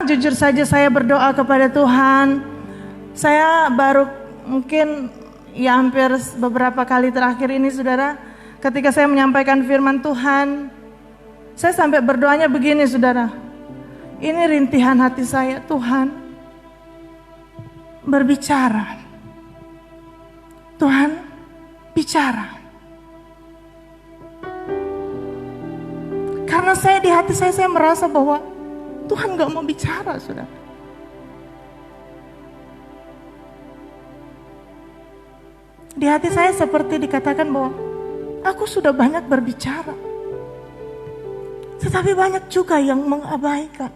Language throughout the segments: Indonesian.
jujur saja saya berdoa kepada Tuhan. Saya baru mungkin ya hampir beberapa kali terakhir ini saudara, ketika saya menyampaikan firman Tuhan, saya sampai berdoanya begini saudara. Ini rintihan hati saya, Tuhan berbicara. Tuhan bicara. Karena saya di hati saya merasa bahwa Tuhan gak mau bicara saudara. Di hati saya seperti dikatakan bahwa aku sudah banyak berbicara, tetapi banyak juga yang mengabaikan.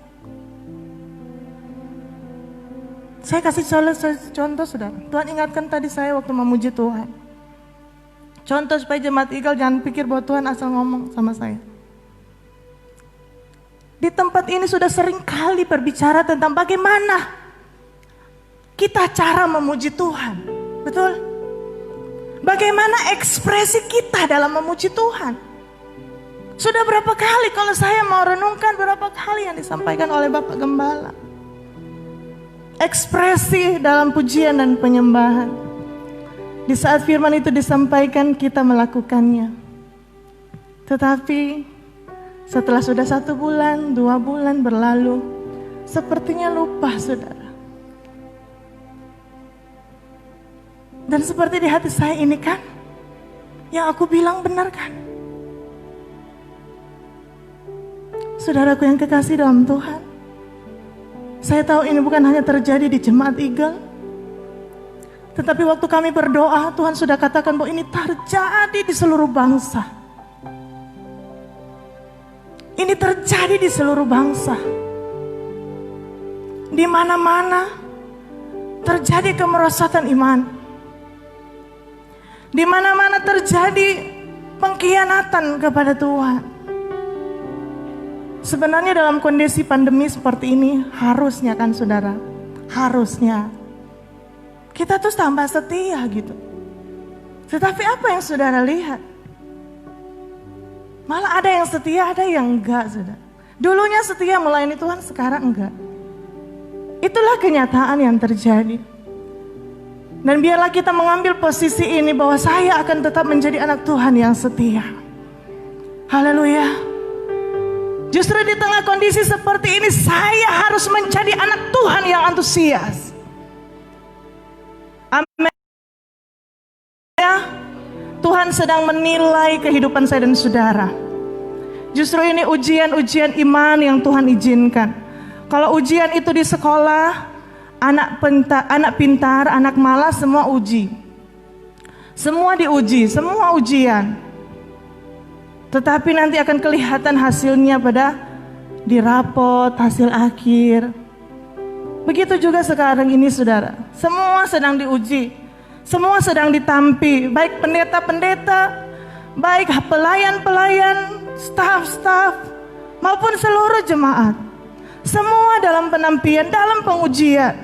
Saya kasih contoh saudara. Tuhan ingatkan tadi saya waktu memuji Tuhan. Contoh supaya jemaat Eagle jangan pikir bahwa Tuhan asal ngomong sama saya. Di tempat ini sudah sering kali berbicara tentang bagaimana kita cara memuji Tuhan. Betul? Bagaimana ekspresi kita dalam memuji Tuhan. Sudah berapa kali kalau saya mau renungkan berapa kali yang disampaikan oleh Bapak Gembala. Ekspresi dalam pujian dan penyembahan. Di saat firman itu disampaikan kita melakukannya. Tetapi setelah sudah 1 bulan, 2 bulan berlalu, sepertinya lupa saudara. Dan seperti di hati saya ini kan, yang aku bilang benar kan? Saudaraku yang kekasih dalam Tuhan, saya tahu ini bukan hanya terjadi di jemaat Eagle, tetapi waktu kami berdoa, Tuhan sudah katakan bahwa ini terjadi di seluruh bangsa. Ini terjadi di seluruh bangsa. Di mana-mana terjadi kemerosotan iman. Di mana-mana terjadi pengkhianatan kepada Tuhan. Sebenarnya dalam kondisi pandemi seperti ini harusnya kan saudara, harusnya kita tuh tambah setia gitu. Tetapi apa yang saudara lihat? Malah ada yang setia, ada yang enggak saudara. Dulunya setia melayani Tuhan, sekarang enggak. Itulah kenyataan yang terjadi. Dan biarlah kita mengambil posisi ini bahwa saya akan tetap menjadi anak Tuhan yang setia. Haleluya. Justru di tengah kondisi seperti ini saya harus menjadi anak Tuhan yang antusias. Amin. Tuhan sedang menilai kehidupan saya dan saudara. Justru ini ujian-ujian iman yang Tuhan izinkan. Kalau ujian itu di sekolah, anak pintar, anak malas semua uji. Semua diuji, semua ujian. Tetapi nanti akan kelihatan hasilnya pada di rapot, hasil akhir. Begitu juga sekarang ini saudara. Semua sedang diuji. Semua sedang ditampi. Baik pendeta-pendeta, baik pelayan-pelayan, staf-staf, maupun seluruh jemaat. Semua dalam penampian, dalam pengujian.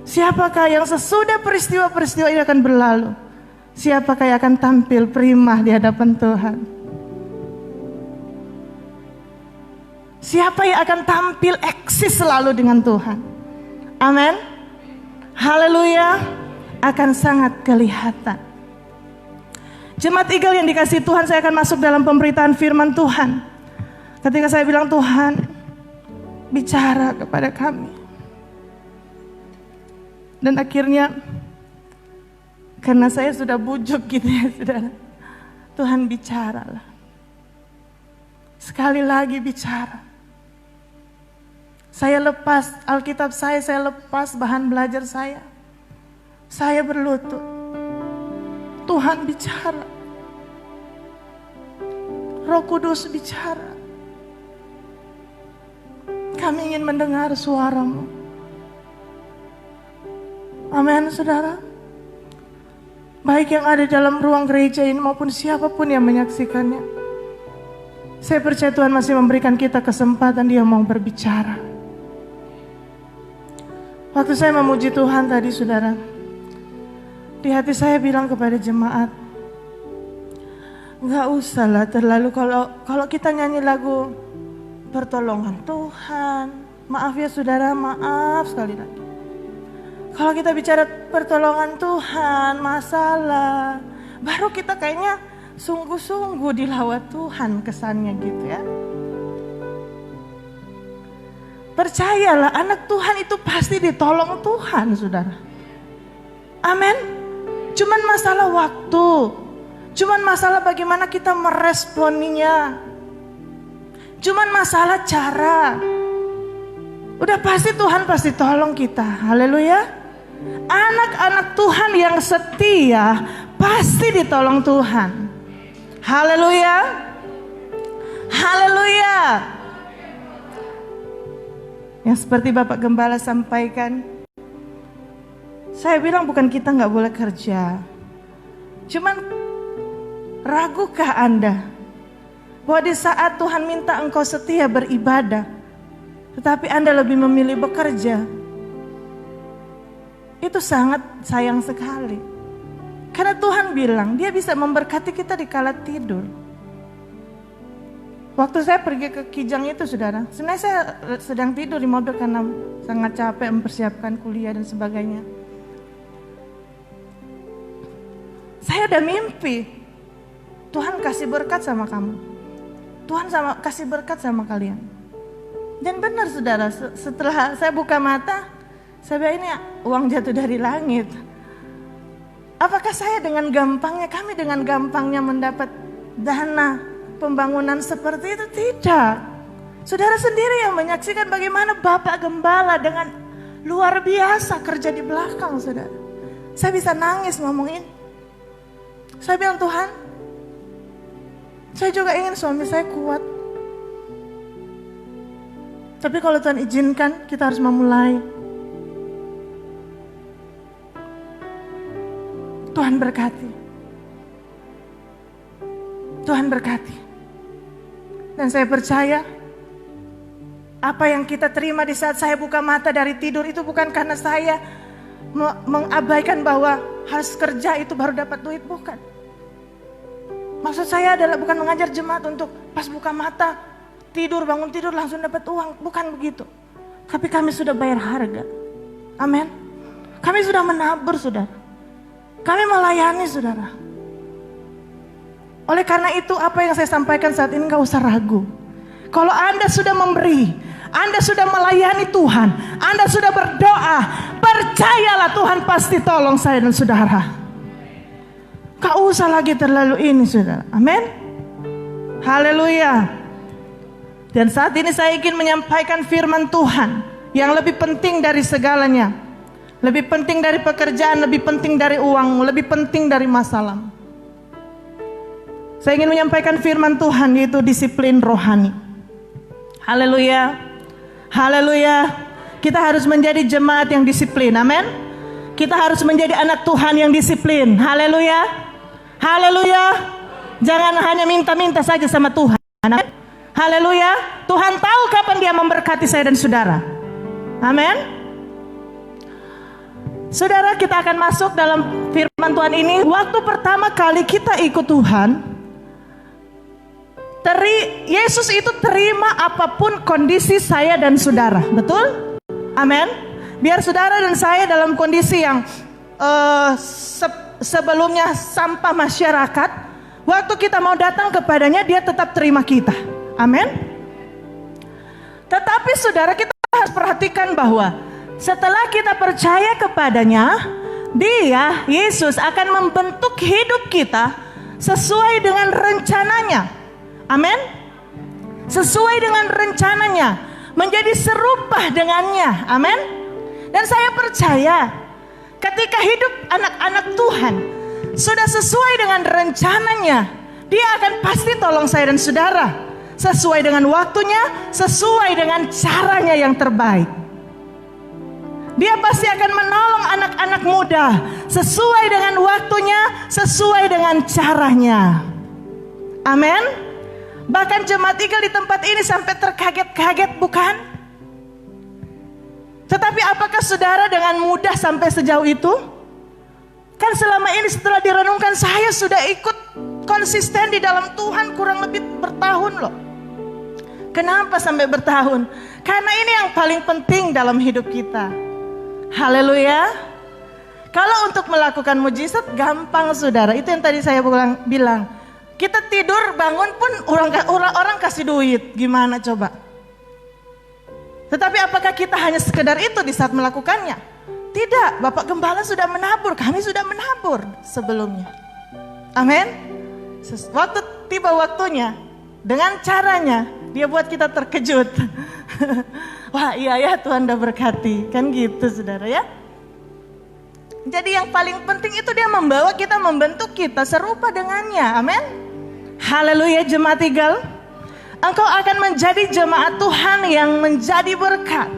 Siapakah yang sesudah peristiwa-peristiwa ini akan berlalu? Siapakah yang akan tampil prima di hadapan Tuhan? Siapa yang akan tampil eksis selalu dengan Tuhan? Amin. Haleluya. Akan sangat kelihatan. Jemaat Eagle yang dikasihi Tuhan, saya akan masuk dalam pemberitaan firman Tuhan. Ketika saya bilang Tuhan bicara kepada kami. Dan akhirnya karena saya sudah bujuk gitu ya saudara, Tuhan bicaralah. Sekali lagi bicara. Saya lepas Alkitab saya lepas bahan belajar saya. Saya berlutut. Tuhan bicara. Roh Kudus bicara. Kami ingin mendengar suara-Mu. Amin saudara. Baik yang ada dalam ruang gereja ini maupun siapapun yang menyaksikannya. Saya percaya Tuhan masih memberikan kita kesempatan, Dia mau berbicara. Waktu saya memuji Tuhan tadi saudara, di hati saya bilang kepada jemaat, nggak usah lah terlalu kalau kita nyanyi lagu pertolongan Tuhan, Maaf ya saudara, maaf sekali lagi. Kalau kita bicara pertolongan Tuhan, masalah, baru kita kayaknya sungguh-sungguh dilawat Tuhan kesannya gitu ya. Percayalah, anak Tuhan itu pasti ditolong Tuhan, saudara. Amin. Cuman masalah waktu, cuman masalah bagaimana kita meresponinya, cuman masalah cara. Udah pasti Tuhan pasti tolong kita. Haleluya. Anak-anak Tuhan yang setia pasti ditolong Tuhan. Haleluya. Haleluya. Yang seperti Bapak Gembala sampaikan, saya bilang bukan kita gak boleh kerja. Cuman ragukah Anda bahwa di saat Tuhan minta engkau setia beribadah, tetapi Anda lebih memilih bekerja? Itu sangat sayang sekali. Karena Tuhan bilang dia bisa memberkati kita di kala tidur. Waktu saya pergi ke Kijang itu saudara, sebenarnya saya sedang tidur di mobil karena sangat capek mempersiapkan kuliah dan sebagainya. Saya udah mimpi, Tuhan kasih berkat sama kamu, Tuhan kasih berkat sama kalian. Dan benar saudara, setelah saya buka mata, saya bilang ini uang jatuh dari langit. Apakah saya dengan gampangnya, kami dengan gampangnya mendapat dana pembangunan seperti itu? Tidak. Saudara sendiri yang menyaksikan bagaimana Bapak Gembala dengan luar biasa kerja di belakang saudara. Saya bisa nangis ngomongin. Saya bilang Tuhan, saya juga ingin suami saya kuat. Tapi kalau Tuhan izinkan, kita harus memulai. Tuhan berkati. Tuhan berkati. Dan saya percaya, apa yang kita terima di saat saya buka mata dari tidur itu bukan karena saya mengabaikan bahwa harus kerja itu baru dapat duit, bukan. Maksud saya adalah bukan mengajar jemaat untuk pas buka mata, tidur, bangun tidur langsung dapat uang. Bukan begitu. Tapi kami sudah bayar harga. Amin. Kami sudah menabur saudara. Kami melayani saudara. Oleh karena itu apa yang saya sampaikan saat ini gak usah ragu. Kalau Anda sudah memberi, Anda sudah melayani Tuhan, Anda sudah berdoa, percayalah Tuhan pasti tolong saya dan saudara. Gak usah lagi terlalu ini saudara. Amin. Haleluya. Dan saat ini saya ingin menyampaikan firman Tuhan yang lebih penting dari segalanya. Lebih penting dari pekerjaan, lebih penting dari uang, lebih penting dari masalah. Saya ingin menyampaikan firman Tuhan yaitu disiplin rohani. Haleluya. Haleluya. Kita harus menjadi jemaat yang disiplin. Amin. Kita harus menjadi anak Tuhan yang disiplin. Haleluya. Haleluya. Jangan hanya minta-minta saja sama Tuhan. Amin. Haleluya. Tuhan tahu kapan dia memberkati saya dan saudara. Amin. Saudara, kita akan masuk dalam firman Tuhan ini. Waktu pertama kali kita ikut Tuhan, Yesus itu terima apapun kondisi saya dan saudara. Betul? Amin. Biar saudara dan saya dalam kondisi yang sebelumnya sampah masyarakat, waktu kita mau datang kepadanya, dia tetap terima kita. Amin. Tetapi saudara, kita harus perhatikan bahwa setelah kita percaya kepadanya, dia, Yesus akan membentuk hidup kita sesuai dengan rencananya. Amin. Sesuai dengan rencananya, menjadi serupa dengannya. Amin. Dan saya percaya ketika hidup anak-anak Tuhan sudah sesuai dengan rencananya, dia akan pasti tolong saya dan saudara sesuai dengan waktunya, sesuai dengan caranya yang terbaik. Dia pasti akan menolong anak-anak muda sesuai dengan waktunya, sesuai dengan caranya. Amin. Bahkan jemaat Eagle di tempat ini sampai terkaget-kaget, bukan? Tetapi apakah saudara dengan mudah sampai sejauh itu? Kan selama ini setelah direnungkan, saya sudah ikut konsisten di dalam Tuhan kurang lebih bertahun loh. Kenapa sampai bertahun? Karena ini yang paling penting dalam hidup kita. Haleluya. Kalau untuk melakukan mujizat gampang saudara. Itu yang tadi saya bilang. Kita tidur bangun pun orang kasih duit. Gimana coba? Tetapi apakah kita hanya sekedar itu di saat melakukannya? Tidak. Bapak Gembala sudah menabur. Kami sudah menabur sebelumnya. Amin. Waktu tiba waktunya. Dengan caranya dia buat kita terkejut. Wah iya ya, Tuhan udah berkati. Kan gitu saudara ya. Jadi yang paling penting itu dia membawa kita, membentuk kita serupa dengannya. Amin. Haleluya jemaat Eagle. Engkau akan menjadi jemaat Tuhan yang menjadi berkat.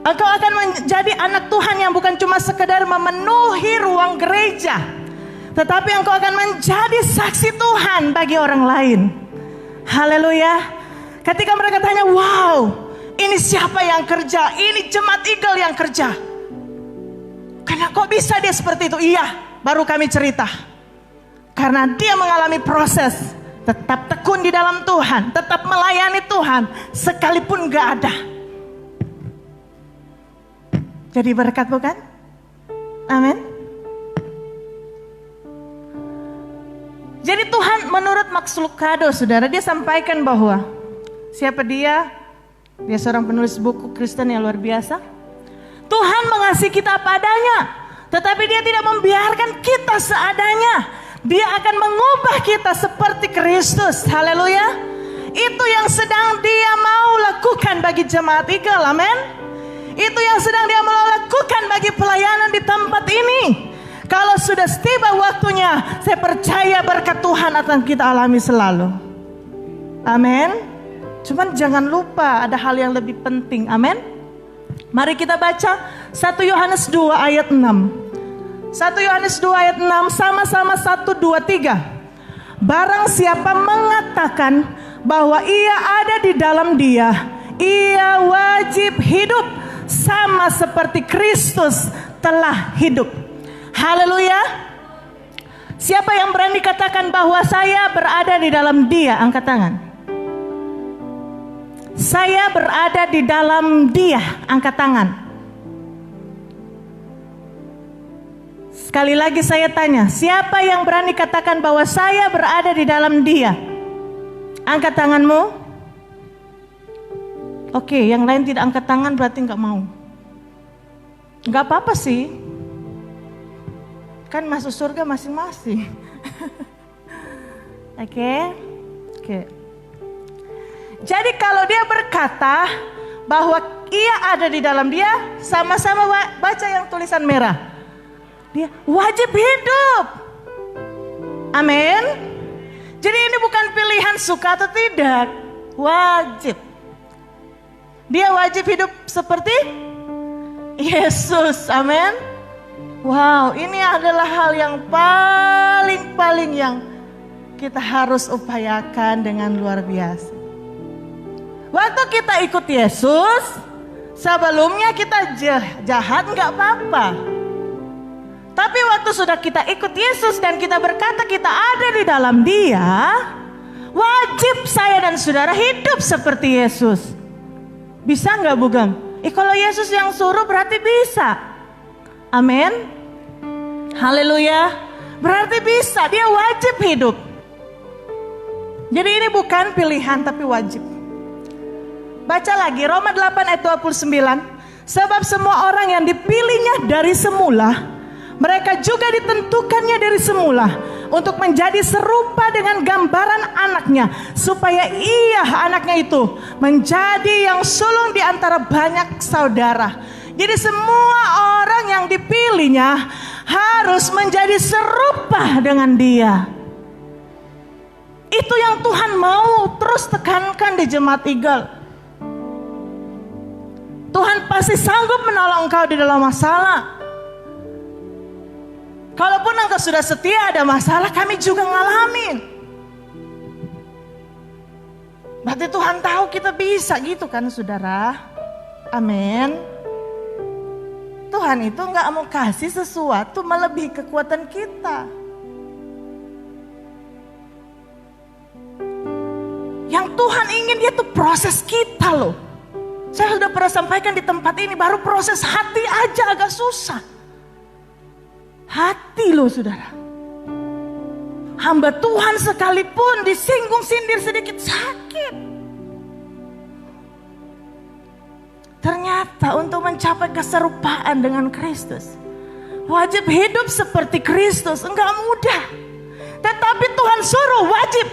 Engkau akan menjadi anak Tuhan yang bukan cuma sekedar memenuhi ruang gereja, tetapi engkau akan menjadi saksi Tuhan bagi orang lain. Haleluya. Ketika mereka tanya, wow, ini siapa yang kerja? Ini jemaat Eagle yang kerja. Karena kok bisa dia seperti itu? Iya, baru kami cerita. Karena dia mengalami proses, tetap tekun di dalam Tuhan, tetap melayani Tuhan, sekalipun gak ada. Jadi berkat bukan? Amin. Jadi Tuhan menurut Max Lucado saudara, dia sampaikan bahwa siapa dia? Dia seorang penulis buku Kristen yang luar biasa. Tuhan mengasihi kita apa adanya, tetapi dia tidak membiarkan kita seadanya. Dia akan mengubah kita seperti Kristus. Haleluya. Itu yang sedang dia mau lakukan bagi jemaat Eagle. Amin. Itu yang sedang dia mau lakukan bagi pelayanan di tempat ini. Kalau sudah tiba waktunya, saya percaya berkat Tuhan akan kita alami selalu. Amin. Cuman jangan lupa ada hal yang lebih penting. Amin. Mari kita baca 1 Yohanes 2 ayat 6. 1 Yohanes 2 ayat 6, sama-sama 1, 2, 3. Barang siapa mengatakan bahwa ia ada di dalam dia, ia wajib hidup sama seperti Kristus telah hidup. Haleluya. Siapa yang berani katakan bahwa saya berada di dalam dia? Angkat tangan. Saya berada di dalam dia. Angkat tangan. Sekali lagi saya tanya, siapa yang berani katakan bahwa saya berada di dalam dia? Angkat tanganmu. Oke, yang lain tidak angkat tangan berarti nggak mau. Nggak apa-apa sih. Kan masuk surga masing-masing. Oke. Jadi kalau dia berkata bahwa ia ada di dalam dia, sama-sama baca yang tulisan merah. Dia wajib hidup. Amin. Jadi ini bukan pilihan suka atau tidak. Wajib. Dia wajib hidup seperti Yesus. Amin. Wow, ini adalah hal yang paling yang kita harus upayakan dengan luar biasa. Waktu kita ikut Yesus, sebelumnya kita jahat nggak apa-apa. Tapi waktu sudah kita ikut Yesus dan kita berkata kita ada di dalam Dia, wajib saya dan saudara hidup seperti Yesus. Bisa nggak Bugam? Kalau Yesus yang suruh berarti bisa. Amin. Haleluya. Berarti bisa, dia wajib hidup. Jadi ini bukan pilihan tapi wajib. Baca lagi Roma 8 ayat 29. Sebab semua orang yang dipilihnya dari semula, mereka juga ditentukannya dari semula untuk menjadi serupa dengan gambaran anaknya, supaya ia anaknya itu menjadi yang sulung di antara banyak saudara. Jadi semua orang yang dipilihnya harus menjadi serupa dengan dia. Itu yang Tuhan mau terus tekankan di jemaat Eagle. Tuhan pasti sanggup menolong engkau di dalam masalah. Kalaupun engkau sudah setia ada masalah, kami juga ngalamin. Berarti Tuhan tahu kita bisa gitu kan saudara. Amin. Tuhan itu gak mau kasih sesuatu melebihi kekuatan kita. Yang Tuhan ingin dia tuh proses kita loh. Saya sudah pernah sampaikan di tempat ini, baru proses hati aja agak susah. Hati loh saudara. Hamba Tuhan sekalipun disinggung sindir sedikit sakit. Ternyata untuk mencapai keserupaan dengan Kristus, wajib hidup seperti Kristus, enggak mudah. Tetapi Tuhan suruh wajib.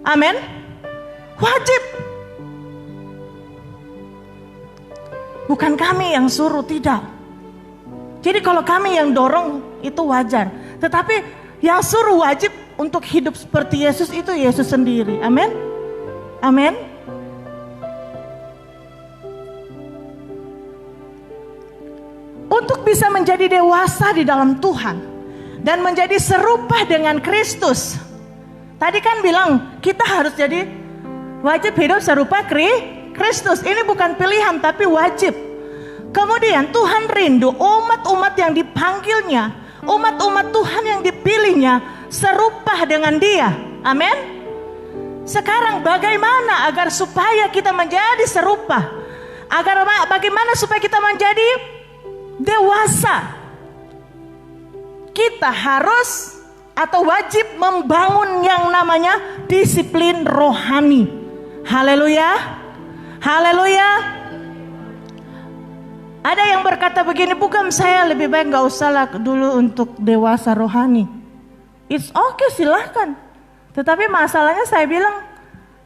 Amin. Wajib. Bukan kami yang suruh, tidak. Jadi kalau kami yang dorong itu wajar. Tetapi yang suruh wajib untuk hidup seperti Yesus itu Yesus sendiri. Amin. Amin. Untuk bisa menjadi dewasa di dalam Tuhan dan menjadi serupa dengan Kristus. Tadi kan bilang kita harus jadi wajib hidup serupa Kristus. Ini bukan pilihan tapi wajib. Kemudian Tuhan rindu umat-umat yang dipanggilnya, umat-umat Tuhan yang dipilihnya serupa dengan Dia. Amin. Sekarang bagaimana agar supaya kita menjadi serupa? Bagaimana supaya kita menjadi dewasa? Kita harus atau wajib membangun yang namanya disiplin rohani. Haleluya. Haleluya. Ada yang berkata begini, bukan saya lebih baik gak usah lah dulu untuk dewasa rohani. It's okay, silahkan. Tetapi masalahnya saya bilang,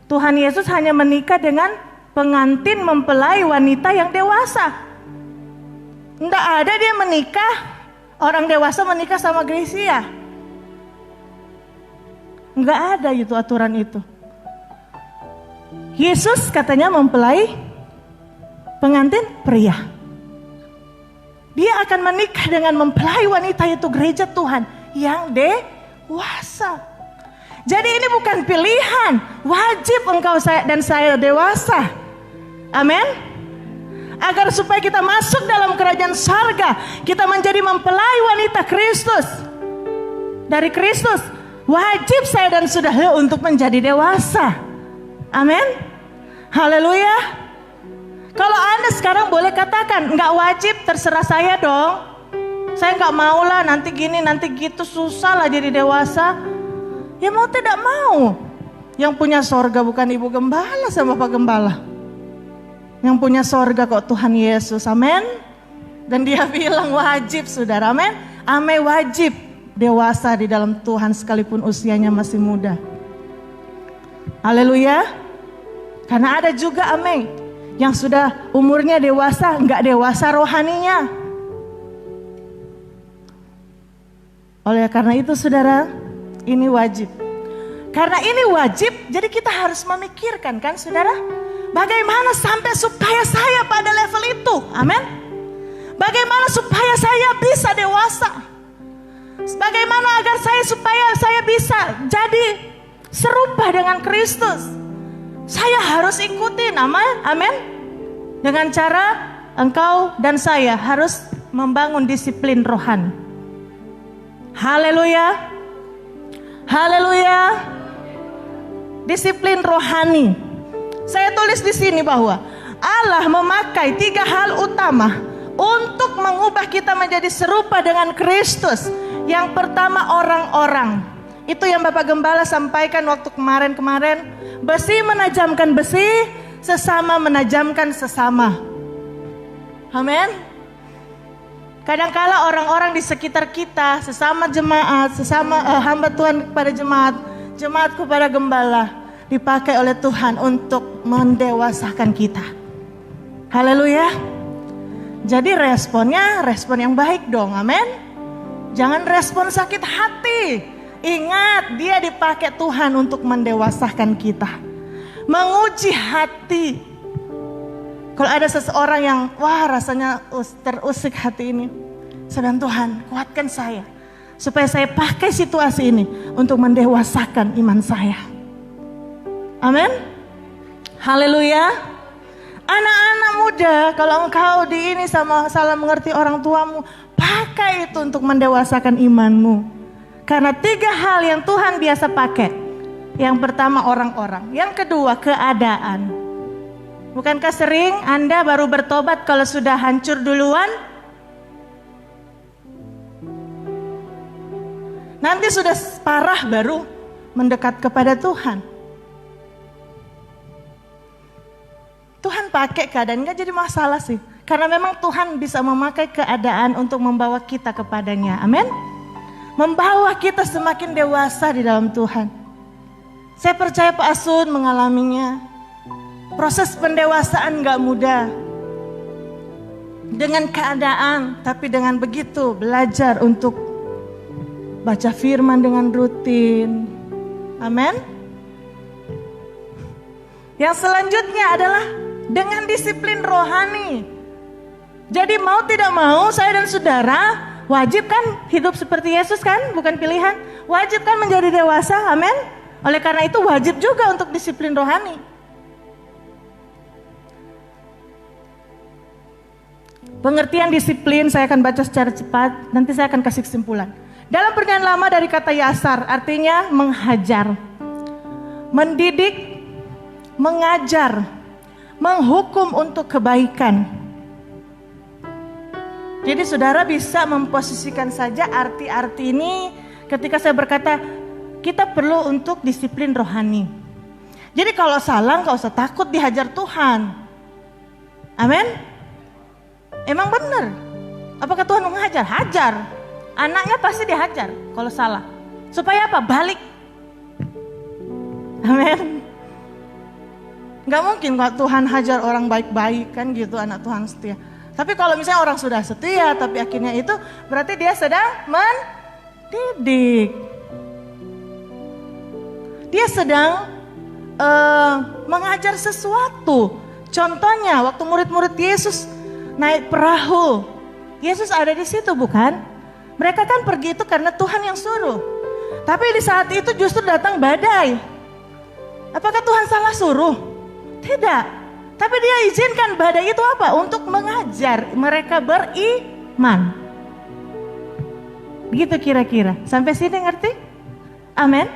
Tuhan Yesus hanya menikah dengan pengantin mempelai wanita yang dewasa. Nggak ada dia menikah, orang dewasa menikah sama Gracia. Nggak ada itu aturan itu. Yesus katanya mempelai pengantin pria. Dia akan menikah dengan mempelai wanita, itu gereja Tuhan yang dewasa. Jadi ini bukan pilihan, wajib engkau dan saya dewasa. Amin. Agar supaya kita masuk dalam kerajaan surga, kita menjadi mempelai wanita Kristus. Dari Kristus, wajib saya dan saudara untuk menjadi dewasa. Amin. Haleluya. Kalau Anda sekarang boleh katakan, enggak wajib, terserah saya dong. Saya enggak mau lah, nanti gini, nanti gitu, susah lah jadi dewasa. Ya mau tidak mau. Yang punya sorga bukan ibu gembala sama bapak gembala. Yang punya sorga kok Tuhan Yesus, amin. Dan dia bilang wajib saudara, amin. Amin, wajib dewasa di dalam Tuhan sekalipun usianya masih muda. Haleluya. Karena ada juga amin yang sudah umurnya dewasa, enggak dewasa rohaninya. Oleh karena itu saudara, ini wajib. Karena ini wajib, jadi kita harus memikirkan kan saudara, bagaimana sampai supaya saya pada level itu, amin. Bagaimana supaya saya bisa dewasa? Bagaimana agar supaya saya bisa jadi serupa dengan Kristus? Saya harus ikutin, amin. Dengan cara engkau dan saya harus membangun disiplin rohani. Haleluya. Haleluya. Disiplin rohani. Saya tulis di sini bahwa Allah memakai 3 hal utama untuk mengubah kita menjadi serupa dengan Kristus. Yang pertama orang-orang. Itu yang Bapak Gembala sampaikan waktu kemarin-kemarin. Besi menajamkan besi, sesama menajamkan sesama. Amin. Kadangkala orang-orang di sekitar kita, sesama jemaat, sesama hamba Tuhan kepada jemaat, jemaat kepada gembala, dipakai oleh Tuhan untuk mendewasakan kita. Haleluya. Jadi responnya respon yang baik dong, amin. Jangan respon sakit hati. Ingat, dia dipakai Tuhan untuk mendewasakan kita, menguji hati. Kalau ada seseorang yang rasanya terusik hati ini, sedang Tuhan kuatkan saya supaya saya pakai situasi ini untuk mendewasakan iman saya. Amin. Haleluya. Anak-anak muda, kalau engkau salah mengerti orang tuamu, pakai itu untuk mendewasakan imanmu. Karena 3 hal yang Tuhan biasa pakai. Yang pertama orang-orang, yang kedua keadaan. Bukankah sering Anda baru bertobat kalau sudah hancur duluan? Nanti sudah parah baru mendekat kepada Tuhan. Tuhan pakai keadaan, gak jadi masalah sih. Karena memang Tuhan bisa memakai keadaan untuk membawa kita kepadanya. Amin. Membawa kita semakin dewasa di dalam Tuhan. Saya percaya Pak Asun mengalaminya. Proses pendewasaan gak mudah. Dengan keadaan, tapi dengan begitu belajar untuk baca firman dengan rutin. Amin. Yang selanjutnya adalah dengan disiplin rohani. Jadi mau tidak mau saya dan saudara wajib kan hidup seperti Yesus kan? Bukan pilihan. Wajib kan menjadi dewasa. Amin. Oleh karena itu wajib juga untuk disiplin rohani. Pengertian disiplin saya akan baca secara cepat. Nanti saya akan kasih kesimpulan. Dalam Perjanjian Lama dari kata yasar, artinya menghajar, mendidik, mengajar, menghukum untuk kebaikan. Jadi saudara bisa memposisikan saja arti-arti ini ketika saya berkata kita perlu untuk disiplin rohani. Jadi kalau salah gak usah takut dihajar Tuhan. Amin. Emang benar. Apakah Tuhan menghajar? Hajar. Anaknya pasti dihajar kalau salah. Supaya apa? Balik. Amin. Gak mungkin kalau Tuhan hajar orang baik-baik kan gitu, anak Tuhan setia. Tapi kalau misalnya orang sudah setia tapi akhirnya itu berarti dia sedang mendidik. Dia sedang mengajar sesuatu. Contohnya waktu murid-murid Yesus naik perahu. Yesus ada di situ bukan? Mereka kan pergi itu karena Tuhan yang suruh. Tapi di saat itu justru datang badai. Apakah Tuhan salah suruh? Tidak. Tapi dia izinkan badai itu apa? Untuk mengajar mereka beriman. Begitu kira-kira. Sampai sini ngerti? Amin.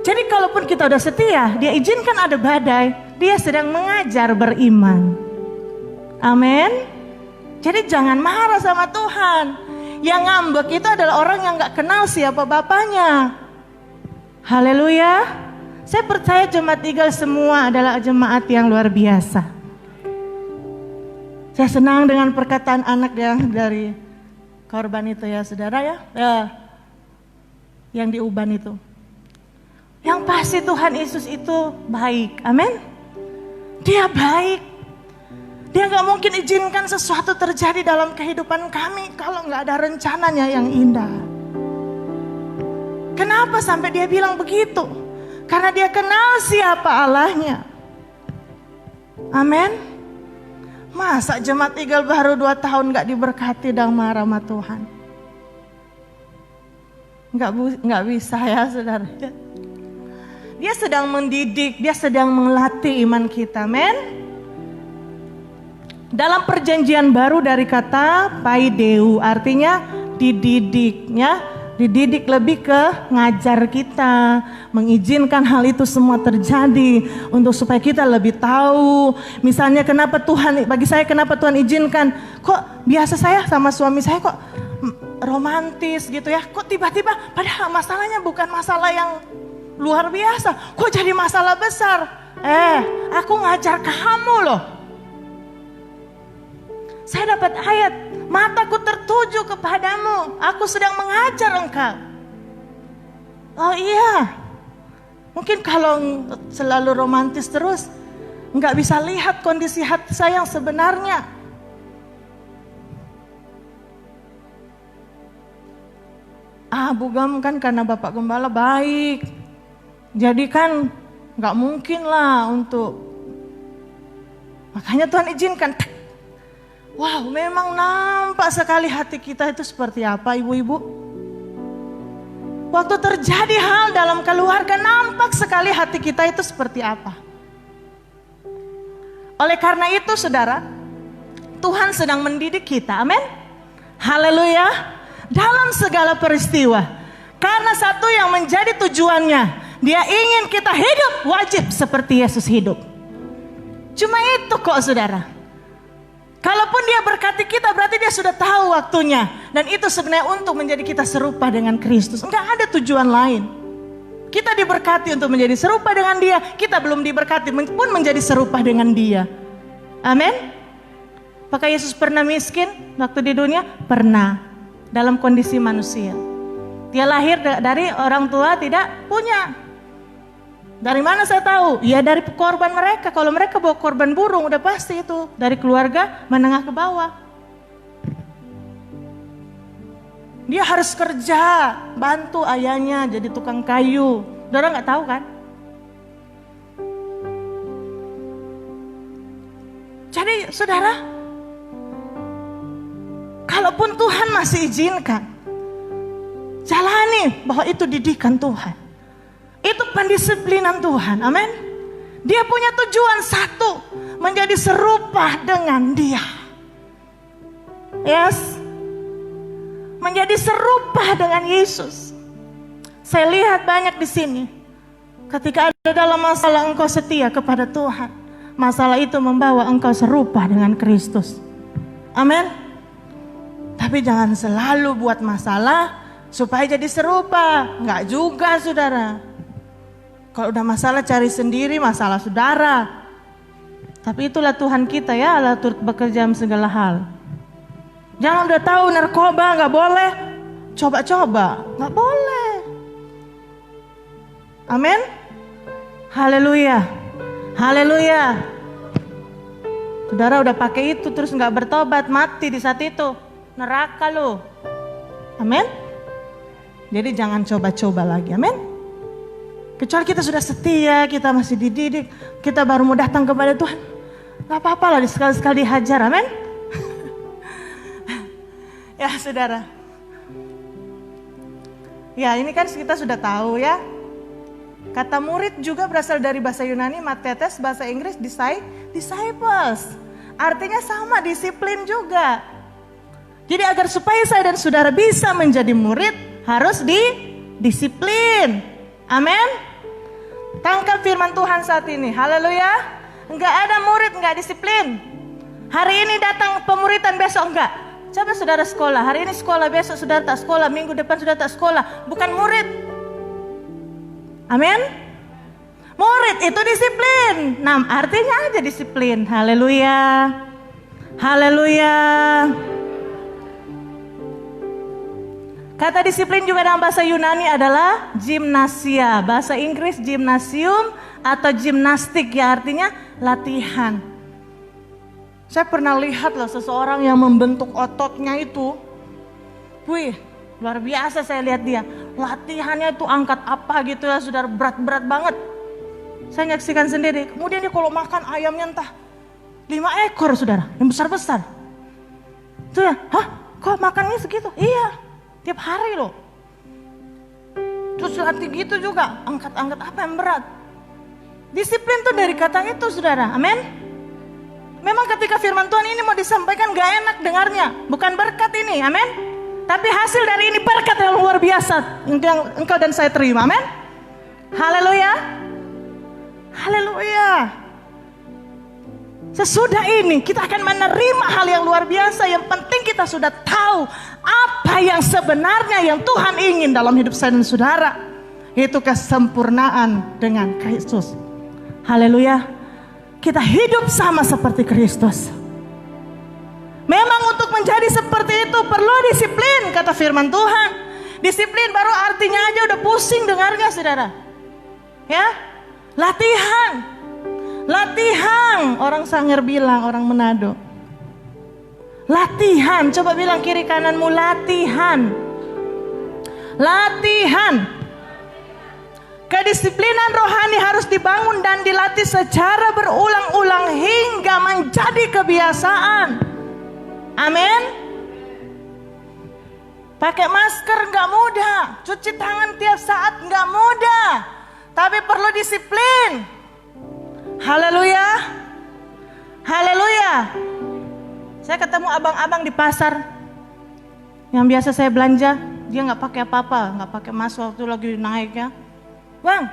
Jadi kalaupun kita udah setia, dia izinkan ada badai, dia sedang mengajar beriman. Amin. Jadi jangan marah sama Tuhan. Yang ngambek itu adalah orang yang gak kenal siapa bapaknya. Haleluya. Saya percaya jemaat Eagle semua adalah jemaat yang luar biasa. Saya senang dengan perkataan anak yang dari korban itu ya saudara ya. Yang di Uban itu. Yang pasti Tuhan Yesus itu baik. Amin. Dia baik. Dia gak mungkin izinkan sesuatu terjadi dalam kehidupan kami kalau gak ada rencananya yang indah. Kenapa sampai dia bilang begitu? Karena dia kenal siapa Allahnya. Amin. Masa jemaat Eagle baru 2 tahun gak diberkati dan marah sama Tuhan? Gak bisa ya saudara. Dia sedang mendidik, dia sedang melatih iman kita. Amin. Dalam perjanjian baru dari kata paideu artinya dididiknya, dididik lebih ke ngajar kita, mengizinkan hal itu semua terjadi untuk supaya kita lebih tahu. Misalnya kenapa Tuhan, bagi saya kenapa Tuhan izinkan, kok biasa saya sama suami saya kok romantis gitu ya, kok tiba-tiba padahal masalahnya bukan masalah yang luar biasa, kok jadi masalah besar. Aku ngajar kamu loh. Saya dapat ayat, mataku tertuju kepadamu, aku sedang mengajar engkau. Oh iya, mungkin kalau selalu romantis terus, nggak bisa lihat kondisi hati saya yang sebenarnya. Bugam kan karena Bapak Gembala baik, jadi kan nggak mungkin lah untuk, makanya Tuhan izinkan. Wow, memang nampak sekali hati kita itu seperti apa ibu-ibu. Waktu terjadi hal dalam keluarga nampak sekali hati kita itu seperti apa. Oleh karena itu saudara, Tuhan sedang mendidik kita, amin. Haleluya. Dalam segala peristiwa. Karena satu yang menjadi tujuannya, dia ingin kita hidup wajib seperti Yesus hidup. Cuma itu kok saudara. Kalaupun dia berkati kita berarti dia sudah tahu waktunya. Dan itu sebenarnya untuk menjadi kita serupa dengan Kristus. Enggak ada tujuan lain. Kita diberkati untuk menjadi serupa dengan dia. Kita belum diberkati pun menjadi serupa dengan dia. Amin. Apakah Yesus pernah miskin waktu di dunia? Pernah. Dalam kondisi manusia. Dia lahir dari orang tua tidak punya. Dari mana saya tahu? Ya dari korban mereka. Kalau mereka bawa korban burung udah pasti itu. Dari keluarga menengah ke bawah. Dia harus kerja. Bantu ayahnya jadi tukang kayu. Saudara gak tahu kan? Jadi saudara, kalaupun Tuhan masih izinkan, jalani bahwa itu didikan Tuhan. Itu pendisiplinan Tuhan, amin. Dia punya tujuan satu, menjadi serupa dengan dia. Yes, menjadi serupa dengan Yesus. Saya lihat banyak di sini, ketika ada dalam masalah engkau setia kepada Tuhan, masalah itu membawa engkau serupa dengan Kristus, amin. Tapi jangan selalu buat masalah supaya jadi serupa. Enggak juga saudara. Kalau udah masalah cari sendiri, masalah saudara. Tapi itulah Tuhan kita ya, Allah turut bekerja dalam segala hal. Jangan udah tahu narkoba enggak boleh, coba-coba, enggak boleh. Amin. Haleluya. Haleluya. Saudara udah pakai itu terus enggak bertobat, mati di saat itu. Neraka lo. Amin. Jadi jangan coba-coba lagi, amin. Kecuali kita sudah setia, kita masih dididik, kita baru mau datang kepada Tuhan, gak apa-apa lah sekali-sekali dihajar, amin. Ya saudara. Ya ini kan kita sudah tahu ya. Kata murid juga berasal dari bahasa Yunani, matetes, bahasa Inggris, disciples. Artinya sama, disiplin juga. Jadi agar supaya saya dan saudara bisa menjadi murid, harus disiplin. Amin. Tangkap firman Tuhan saat ini. Haleluya. Enggak ada murid enggak disiplin. Hari ini datang pemuridan, besok enggak. Coba saudara sekolah, hari ini sekolah, besok saudara tak sekolah, minggu depan sudah tak sekolah. Bukan murid. Amin. Murid itu disiplin. Nah, artinya aja disiplin. Haleluya. Haleluya. Kata disiplin juga dalam bahasa Yunani adalah gimnasia. Bahasa Inggris gymnasium atau gimnastik, ya artinya latihan. Saya pernah lihat loh seseorang yang membentuk ototnya itu. Wih, luar biasa saya lihat dia. Latihannya itu angkat apa gitu ya, saudara, berat-berat banget. Saya nyaksikan sendiri. Kemudian dia kalau makan ayamnya entah 5 ekor saudara, yang besar-besar. Itu ya, hah? Kok makannya segitu? Iya. Tiap hari loh. Terus latih gitu juga, angkat-angkat apa yang berat. Disiplin tuh dari kata itu saudara, amin. Memang ketika firman Tuhan ini mau disampaikan gak enak dengarnya, bukan berkat ini, amin. Tapi hasil dari ini berkat yang luar biasa yang engkau dan saya terima, amin. Haleluya. Haleluya. Sesudah ini kita akan menerima hal yang luar biasa. Yang penting kita sudah tahu apa yang sebenarnya yang Tuhan ingin dalam hidup saya dan saudara, yaitu kesempurnaan dengan Kristus. Haleluya. Kita hidup sama seperti Kristus. Memang untuk menjadi seperti itu perlu disiplin, kata firman Tuhan. Disiplin baru artinya aja udah pusing dengarnya saudara. Ya, latihan. Latihan, orang Sangir bilang, orang Manado. Latihan, coba bilang kiri kananmu, latihan. Latihan. Kedisiplinan rohani harus dibangun dan dilatih secara berulang-ulang hingga menjadi kebiasaan. Amin. Pakai masker nggak mudah, cuci tangan tiap saat nggak mudah, tapi perlu disiplin. Haleluya. Haleluya. Saya ketemu abang-abang di pasar yang biasa saya belanja, dia nggak pakai apa-apa, nggak pakai masker waktu lagi naiknya. Bang,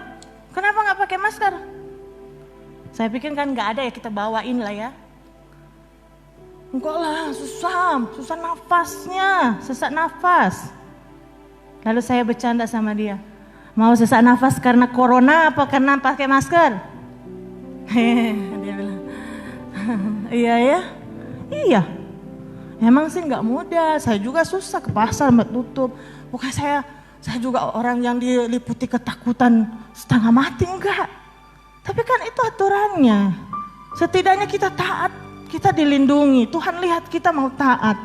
kenapa nggak pakai masker? Saya pikir kan nggak ada ya, kita bawain lah ya. Enggak lah, susah nafasnya, sesak nafas. Lalu saya bercanda sama dia, mau sesak nafas karena corona apa karena pakai masker? Dia bilang, iya ya, iya. Emang sih nggak mudah, saya juga susah ke pasar mbak tutup. Bukan saya juga orang yang diliputi ketakutan setengah mati, enggak. Tapi kan itu aturannya. Setidaknya kita taat, kita dilindungi. Tuhan lihat kita mau taat.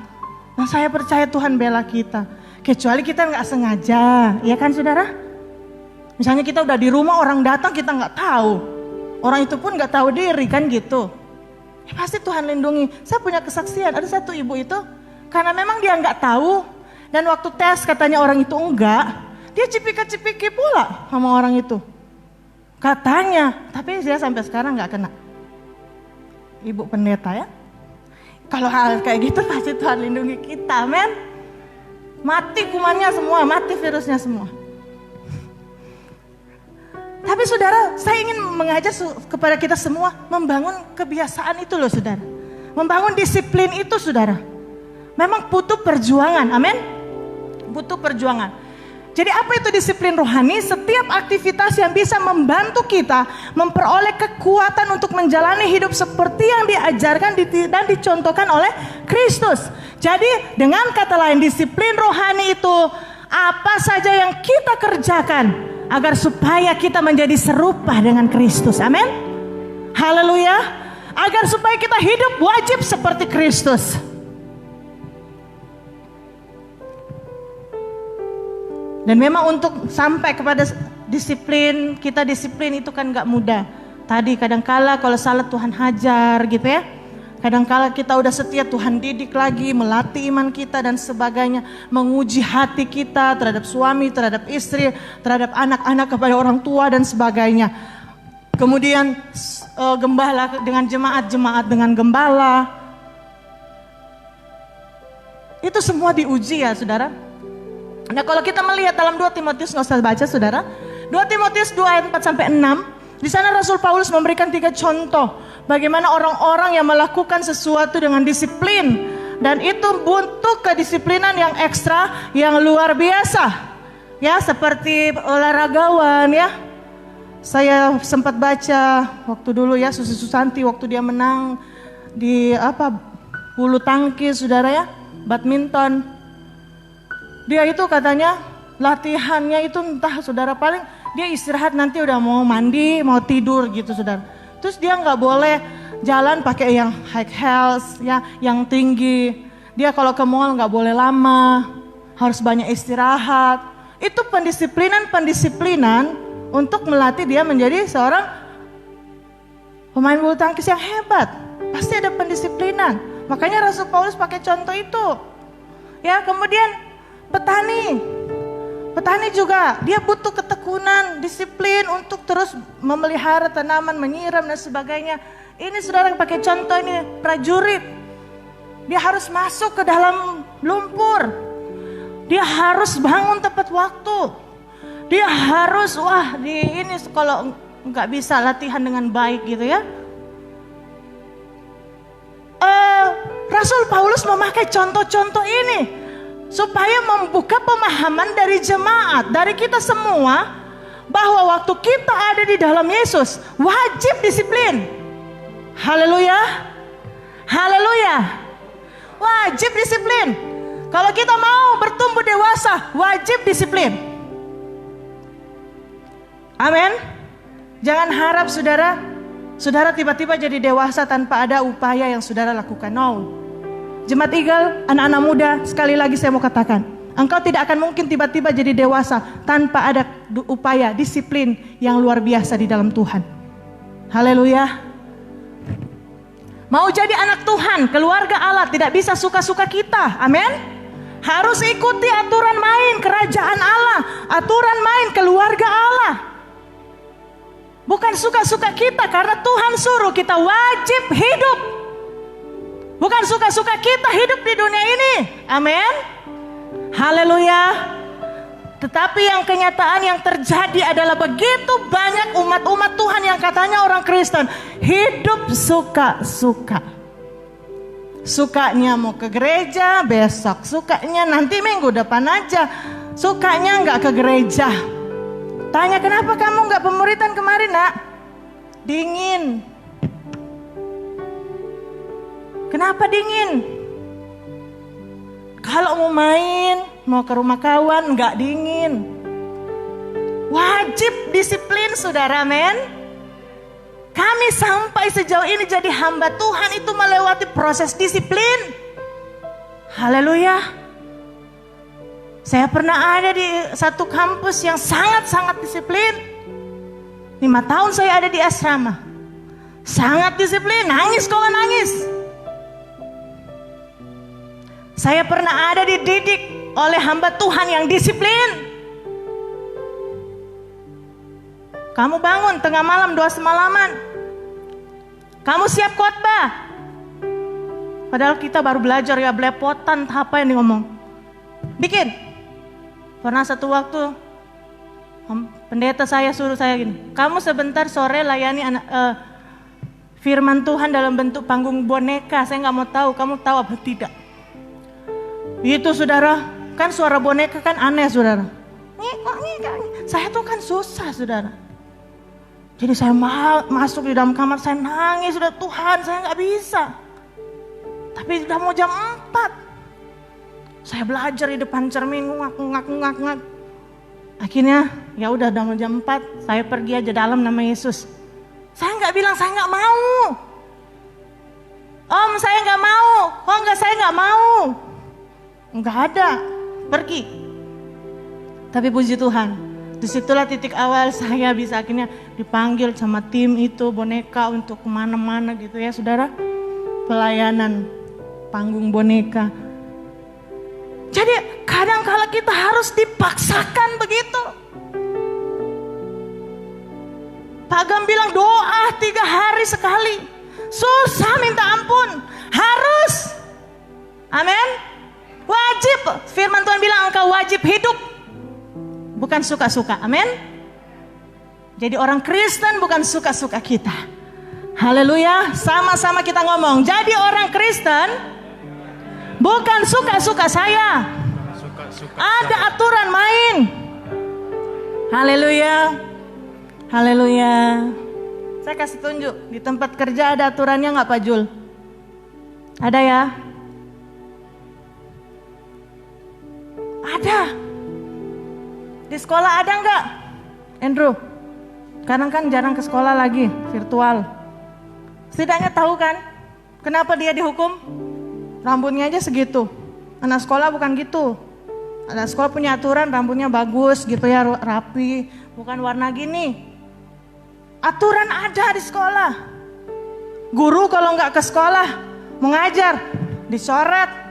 Nah saya percaya Tuhan bela kita. Kecuali kita nggak sengaja, ya kan saudara? Misalnya kita udah di rumah, orang datang kita nggak tahu. Orang itu pun nggak tahu diri kan gitu. Ya pasti Tuhan lindungi. Saya punya kesaksian, ada satu ibu itu, karena memang dia nggak tahu. Dan waktu tes katanya orang itu enggak, dia cipika-cipiki pula sama orang itu. Katanya, tapi dia sampai sekarang nggak kena. Ibu pendeta ya. Kalau hal kayak gitu pasti Tuhan lindungi kita, men. Mati kumannya semua, mati virusnya semua. Tapi saudara, saya ingin mengajak kepada kita semua membangun kebiasaan itu loh saudara. Membangun disiplin itu saudara. Memang butuh perjuangan, amin. Butuh perjuangan. Jadi apa itu disiplin rohani? Setiap aktivitas yang bisa membantu kita memperoleh kekuatan untuk menjalani hidup seperti yang diajarkan dan dicontohkan oleh Kristus. Jadi dengan kata lain, disiplin rohani itu apa saja yang kita kerjakan agar supaya kita menjadi serupa dengan Kristus. Amin. Haleluya. Agar supaya kita hidup wajib seperti Kristus. Dan memang untuk sampai kepada disiplin, kita disiplin itu kan gak mudah. Tadi kadangkala kalau salah Tuhan hajar gitu ya. Kadangkala kita udah setia, Tuhan didik lagi, melatih iman kita dan sebagainya. Menguji hati kita terhadap suami, terhadap istri, terhadap anak-anak, kepada orang tua dan sebagainya. Kemudian gembala dengan jemaat dengan gembala. Itu semua diuji ya saudara. Nah kalau kita melihat dalam 2 Timotius, nggak usah baca saudara. 2 Timotius 2 ayat 4-6. Di sana Rasul Paulus memberikan 3 contoh. Bagaimana orang-orang yang melakukan sesuatu dengan disiplin. Dan itu butuh kedisiplinan yang ekstra, yang luar biasa. Ya seperti olahragawan ya. Saya sempat baca waktu dulu ya, Susi Susanti waktu dia menang di bulu tangkis saudara ya. Badminton. Dia itu katanya latihannya itu entah saudara, paling dia istirahat nanti udah mau mandi, mau tidur gitu saudara. Terus dia nggak boleh jalan pakai yang high heels ya, yang tinggi. Dia kalau ke mall nggak boleh lama, harus banyak istirahat. Itu pendisiplinan untuk melatih dia menjadi seorang pemain bulu tangkis yang hebat. Pasti ada pendisiplinan. Makanya Rasul Paulus pakai contoh itu. Ya kemudian Petani juga, dia butuh ketekunan, disiplin untuk terus memelihara tanaman, menyiram dan sebagainya. Ini saudara pakai contoh ini, prajurit. Dia harus masuk ke dalam lumpur. Dia harus bangun tepat waktu. Dia harus, ini kalau nggak bisa latihan dengan baik gitu ya. Rasul Paulus memakai contoh-contoh ini supaya membuka pemahaman dari jemaat, dari kita semua, bahwa waktu kita ada di dalam Yesus wajib disiplin. Haleluya. Haleluya. Wajib disiplin. Kalau kita mau bertumbuh dewasa, wajib disiplin. Amin. Jangan harap saudara tiba-tiba jadi dewasa tanpa ada upaya yang saudara lakukan. No. Jemaat Eagle, anak-anak muda, sekali lagi saya mau katakan, engkau tidak akan mungkin tiba-tiba jadi dewasa tanpa ada upaya, disiplin yang luar biasa di dalam Tuhan. Haleluya. Mau jadi anak Tuhan, keluarga Allah, tidak bisa suka-suka kita. Amin. Harus ikuti aturan main kerajaan Allah, aturan main keluarga Allah. Bukan suka-suka kita, karena Tuhan suruh kita wajib hidup. Bukan suka-suka kita hidup di dunia ini. Amin. Haleluya. Tetapi yang kenyataan yang terjadi adalah begitu banyak umat-umat Tuhan yang katanya orang Kristen hidup suka-suka. Sukanya mau ke gereja besok, sukanya nanti minggu depan aja, sukanya nggak ke gereja. Tanya, kenapa kamu nggak pemuritan kemarin, nak? Dingin. Kenapa dingin? Kalau mau main, mau ke rumah kawan, nggak dingin. Wajib disiplin, saudara, men. Kami sampai sejauh ini jadi hamba Tuhan itu melewati proses disiplin. Haleluya. Saya pernah ada di satu kampus yang sangat-sangat disiplin. 5 tahun saya ada di asrama. Sangat disiplin, nangis kalau nangis. Saya pernah ada dididik oleh hamba Tuhan yang disiplin. Kamu bangun tengah malam doa semalaman. Kamu siap khotbah. Padahal kita baru belajar ya, belepotan apa yang ngomong. Bikin. Pernah satu waktu pendeta saya suruh saya gini, kamu sebentar sore layani firman Tuhan dalam bentuk panggung boneka. Saya nggak mau tahu, kamu tahu apa tidak? Itu saudara, kan suara boneka kan aneh saudara. Saya tuh kan susah saudara. Jadi saya masuk di dalam kamar, saya nangis, sudah Tuhan saya nggak bisa. Tapi udah mau jam 4. Saya belajar di depan cermin, ngak. Akhirnya ya udah mau jam 4, saya pergi aja dalam nama Yesus. Saya nggak bilang saya nggak mau. Om saya nggak mau, oh enggak saya nggak mau. Enggak ada, pergi. Tapi puji Tuhan, disitulah titik awal saya bisa akhirnya dipanggil sama tim itu boneka untuk kemana-mana gitu ya saudara. Pelayanan panggung boneka. Jadi kadang-kala kita harus dipaksakan begitu. Pak Gam bilang doa 3 hari sekali. Susah minta ampun, harus. Amin. Wajib, firman Tuhan bilang engkau wajib hidup, bukan suka-suka, amin. Jadi orang Kristen bukan suka-suka kita. Haleluya, sama-sama kita ngomong. Jadi orang Kristen bukan suka-suka saya. Ada aturan main. Haleluya, haleluya. Saya kasih tunjuk, di tempat kerja ada aturannya nggak Pak Jul? Ada ya? Ada. Di sekolah ada nggak, Andrew? Sekarang kan jarang ke sekolah lagi, virtual. Setidaknya tahu kan, kenapa dia dihukum? Rambutnya aja segitu. Anak sekolah bukan gitu. Anak sekolah punya aturan, rambutnya bagus gitu ya, rapi, bukan warna gini. Aturan ada di sekolah. Guru kalau nggak ke sekolah, mengajar, dicoret.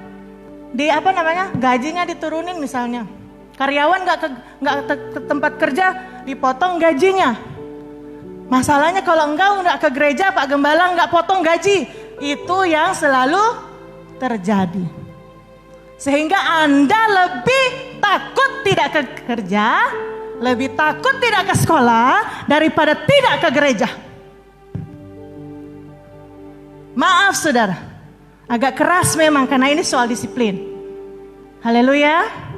Gajinya diturunin misalnya. Karyawan nggak ke tempat kerja, dipotong gajinya. Masalahnya kalau nggak ke gereja, Pak Gembala nggak potong gaji. Itu yang selalu terjadi. Sehingga Anda lebih takut tidak ke kerja, lebih takut tidak ke sekolah daripada tidak ke gereja. Maaf saudara, agak keras memang karena ini soal disiplin. Haleluya.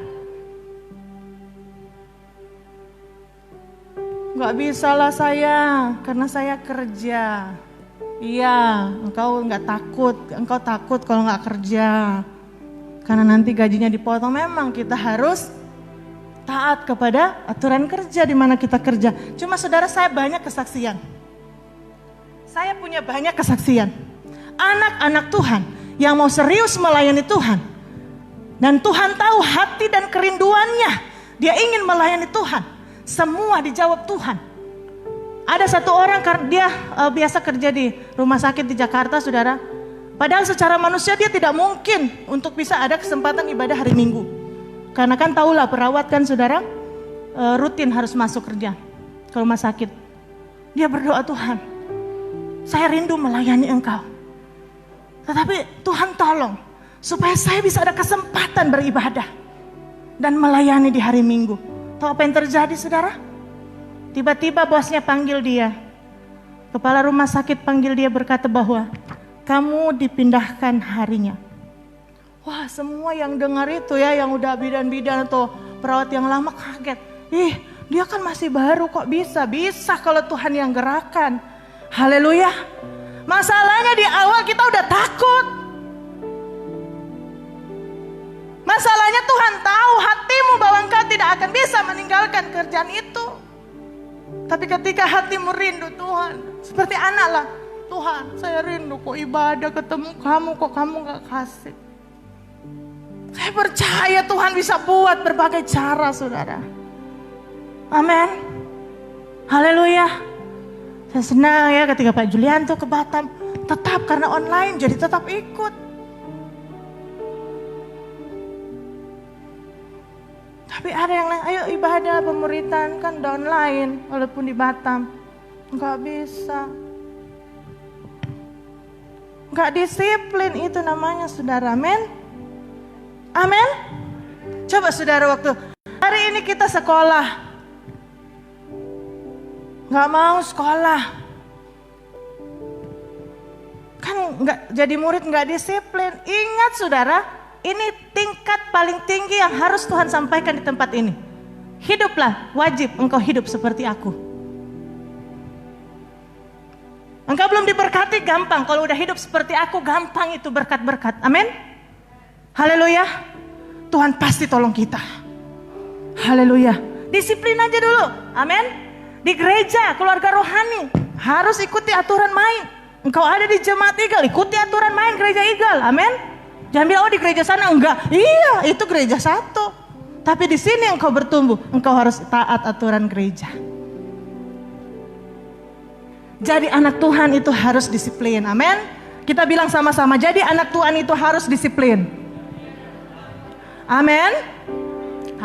Gak bisa lah saya, karena saya kerja. Iya, engkau takut kalau gak kerja. Karena nanti gajinya dipotong. Memang kita harus taat kepada aturan kerja di mana kita kerja. Cuma saudara, saya banyak kesaksian. Saya punya banyak kesaksian. Anak-anak Tuhan yang mau serius melayani Tuhan. Dan Tuhan tahu hati dan kerinduannya. Dia ingin melayani Tuhan. Semua dijawab Tuhan. Ada satu orang, dia biasa kerja di rumah sakit di Jakarta, saudara. Padahal secara manusia dia tidak mungkin untuk bisa ada kesempatan ibadah hari Minggu. Karena kan tahulah perawat kan saudara, rutin harus masuk kerja ke rumah sakit. Dia berdoa, Tuhan, saya rindu melayani Engkau. Tetapi Tuhan tolong, supaya saya bisa ada kesempatan beribadah dan melayani di hari Minggu. Tahu apa yang terjadi saudara? Tiba-tiba bosnya panggil dia. Kepala rumah sakit panggil dia berkata bahwa kamu dipindahkan harinya. Wah, semua yang dengar itu ya, yang udah bidan-bidan atau perawat yang lama kaget. Ih, dia kan masih baru kok bisa? Bisa kalau Tuhan yang gerakan. Haleluya. Masalahnya di awal kita udah takut. Masalahnya Tuhan tahu hatimu bahwa engkau tidak akan bisa meninggalkan kerjaan itu. Tapi ketika hatimu rindu Tuhan, seperti anak lah. Tuhan, saya rindu kok ibadah ketemu kamu, kok kamu gak kasih. Saya percaya Tuhan bisa buat berbagai cara saudara. Amin. Haleluya. Saya senang ya ketika Pak Julianto ke Batam. Tetap karena online jadi tetap ikut. Tapi ada yang lain, ayo ibadah pemuritan kan online walaupun di Batam. Enggak bisa. Enggak disiplin itu namanya saudara. Amin. Amin. Coba saudara waktu hari ini kita sekolah. Enggak mau sekolah. Kan enggak jadi murid enggak disiplin. Ingat saudara. Ini tingkat paling tinggi yang harus Tuhan sampaikan di tempat ini. Hiduplah, wajib engkau hidup seperti aku. Engkau belum diberkati, gampang. Kalau udah hidup seperti aku, gampang itu berkat-berkat. Amin. Haleluya. Tuhan pasti tolong kita. Haleluya. Disiplin aja dulu. Amin. Di gereja, keluarga rohani, harus ikuti aturan main. Engkau ada di jemaat Eagle, ikuti aturan main gereja Eagle. Amin. Jangan bilang, oh di gereja sana enggak. Iya, itu gereja satu. Tapi di sini engkau bertumbuh, engkau harus taat aturan gereja. Jadi anak Tuhan itu harus disiplin. Amin. Kita bilang sama-sama, jadi anak Tuhan itu harus disiplin. Amin.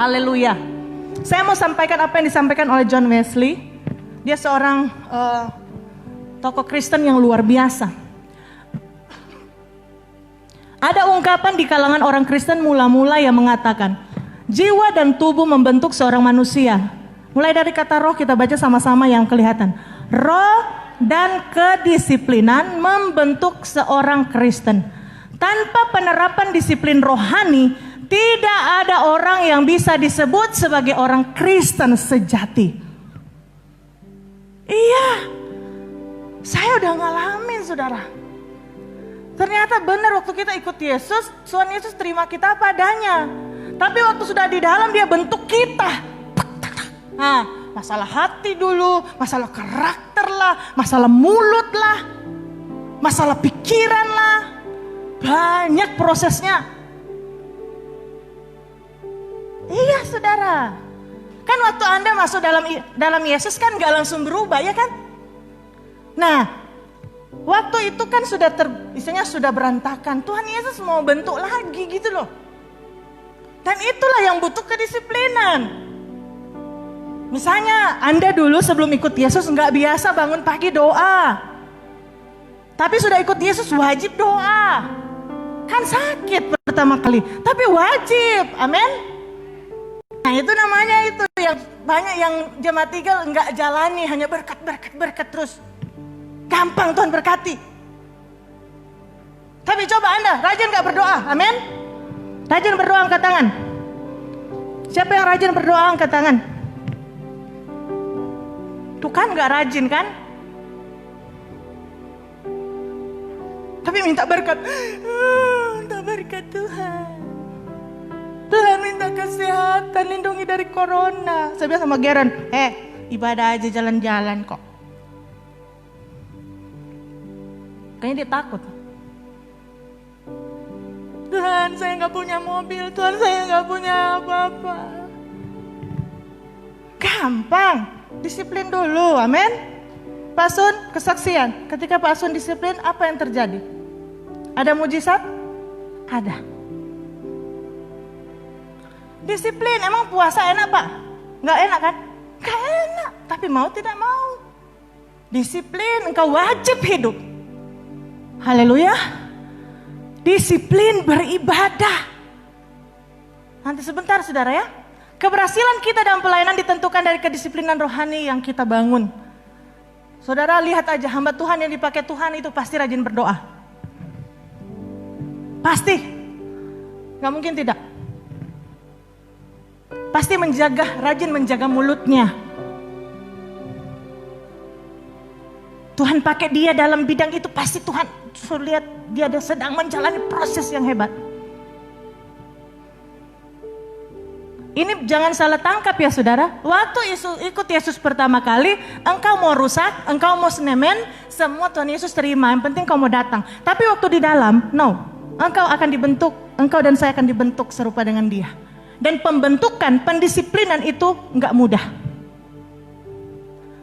Haleluya. Saya mau sampaikan apa yang disampaikan oleh John Wesley. Dia seorang tokoh Kristen yang luar biasa. Ada ungkapan di kalangan orang Kristen mula-mula yang mengatakan, jiwa dan tubuh membentuk seorang manusia. Mulai dari kata roh kita baca sama-sama yang kelihatan. Roh dan kedisiplinan membentuk seorang Kristen. Tanpa penerapan disiplin rohani, tidak ada orang yang bisa disebut sebagai orang Kristen sejati. Iya, saya udah ngalamin saudara. Ternyata benar waktu kita ikut Yesus, Tuhan Yesus terima kita apa adanya. Tapi waktu sudah di dalam dia bentuk kita. Nah, masalah hati dulu, masalah karakter lah, masalah mulut lah, masalah pikiran lah. Banyak prosesnya. Iya saudara. Kan waktu Anda masuk dalam Yesus kan gak langsung berubah ya kan? Nah, waktu itu kan istilahnya sudah berantakan. Tuhan Yesus mau bentuk lagi gitu loh. Dan itulah yang butuh kedisiplinan. Misalnya Anda dulu sebelum ikut Yesus nggak biasa bangun pagi doa. Tapi sudah ikut Yesus wajib doa. Kan sakit pertama kali, tapi wajib. Amin. Nah itu namanya itu yang banyak yang jemaat Eagle nggak jalani, hanya berkat terus. Gampang Tuhan berkati. Tapi coba Anda rajin gak berdoa? Amin. Rajin berdoa angkat tangan. Siapa yang rajin berdoa angkat tangan? Tuh kan gak rajin kan? Tapi minta berkat. Minta berkat Tuhan. Tuhan minta kesehatan, lindungi dari corona. Saya bilang sama Geren, ibadah aja jalan-jalan kok. Kayaknya dia takut. Tuhan saya gak punya mobil, Tuhan saya gak punya apa-apa. Gampang, disiplin dulu, amin. Pak Sun, kesaksian. Ketika Pak Sun disiplin, apa yang terjadi? Ada mujizat? Ada. Disiplin, emang puasa enak Pak? Gak enak kan? Gak enak, tapi mau tidak mau. Disiplin, engkau wajib hidup. Haleluya. Disiplin beribadah. Nanti sebentar saudara ya. Keberhasilan kita dalam pelayanan ditentukan dari kedisiplinan rohani yang kita bangun. Saudara lihat aja, hamba Tuhan yang dipakai Tuhan itu pasti rajin berdoa. Pasti. Gak mungkin tidak. Pasti rajin menjaga mulutnya. Tuhan pakai dia dalam bidang itu, pasti Tuhan lihat dia sedang menjalani proses yang hebat. Ini jangan salah tangkap ya saudara. Waktu ikut Yesus pertama kali, engkau mau rusak, engkau mau senemen, semua Tuhan Yesus terima. Yang penting kau mau datang. Tapi waktu di dalam, no. Engkau akan dibentuk, engkau dan saya akan dibentuk serupa dengan dia. Dan pembentukan, pendisiplinan itu enggak mudah.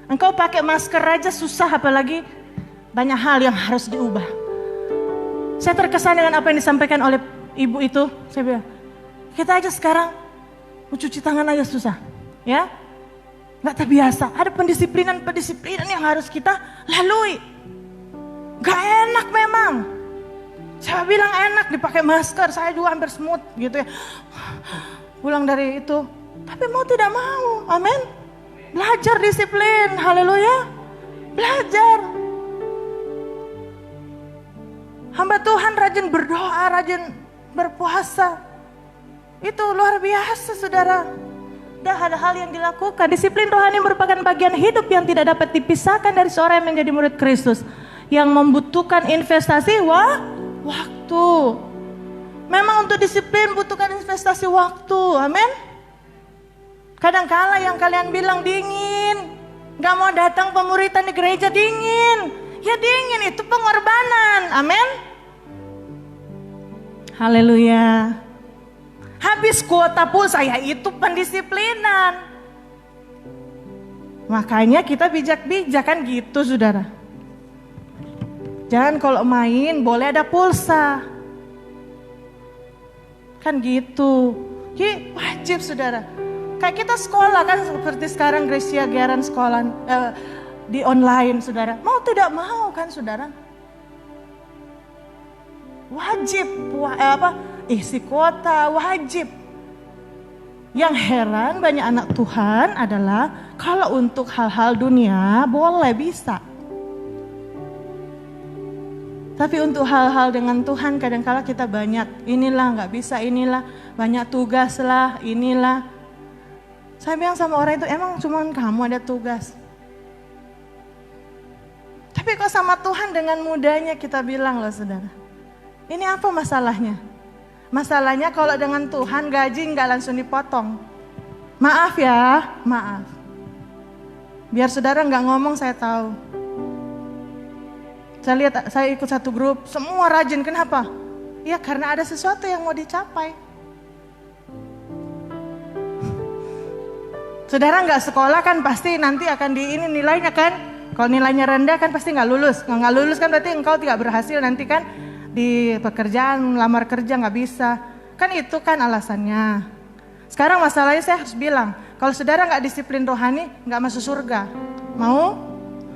Engkau pakai masker aja susah, apalagi banyak hal yang harus diubah. Saya terkesan dengan apa yang disampaikan oleh ibu itu. Saya bilang, kita aja sekarang mau cuci tangan aja susah, ya, nggak terbiasa. Ada pendisiplinan yang harus kita lalui. Gak enak memang. Saya bilang enak dipakai masker, saya juga hampir semut gitu ya. Pulang dari itu, tapi mau tidak mau, amin. Belajar disiplin, haleluya. Belajar. Hamba Tuhan rajin berdoa, rajin berpuasa. Itu luar biasa saudara. Ada hal yang dilakukan. Disiplin rohani merupakan bagian hidup yang tidak dapat dipisahkan dari seorang yang menjadi murid Kristus. Yang membutuhkan investasi waktu. Memang untuk disiplin butuhkan investasi waktu. Amin. Kadang-kala yang kalian bilang dingin, gak mau datang pemuritan di gereja, dingin. Ya dingin, itu pengorbanan. Amin. Haleluya. Habis kuota pulsa, ya itu pendisiplinan. Makanya kita bijak-bijak kan gitu saudara. Jangan kalau main boleh ada pulsa. Kan gitu. Wajib saudara. Kayak kita sekolah kan seperti sekarang Gracia Geran sekolah di online saudara. Mau tidak mau kan saudara. Wajib isi kuota, wajib. Yang heran banyak anak Tuhan adalah kalau untuk hal-hal dunia boleh bisa. Tapi untuk hal-hal dengan Tuhan kadang-kala kita banyak, inilah gak bisa, inilah banyak tugas lah, inilah. Saya bilang sama orang itu, emang cuma kamu ada tugas. Tapi kok sama Tuhan dengan mudahnya kita bilang loh saudara. Ini apa masalahnya? Masalahnya kalau dengan Tuhan gaji nggak langsung dipotong. Maaf ya, maaf. Biar saudara nggak ngomong saya tahu. Saya ikut satu grup, semua rajin. Kenapa? Ya karena ada sesuatu yang mau dicapai. Saudara nggak sekolah kan pasti nanti akan ini nilainya kan. Kalau nilainya rendah kan pasti nggak lulus. Nggak lulus kan berarti engkau tidak berhasil nanti kan. Di pekerjaan, lamar kerja nggak bisa. Kan itu kan alasannya. Sekarang masalahnya saya harus bilang, kalau saudara nggak disiplin rohani, nggak masuk surga. Mau?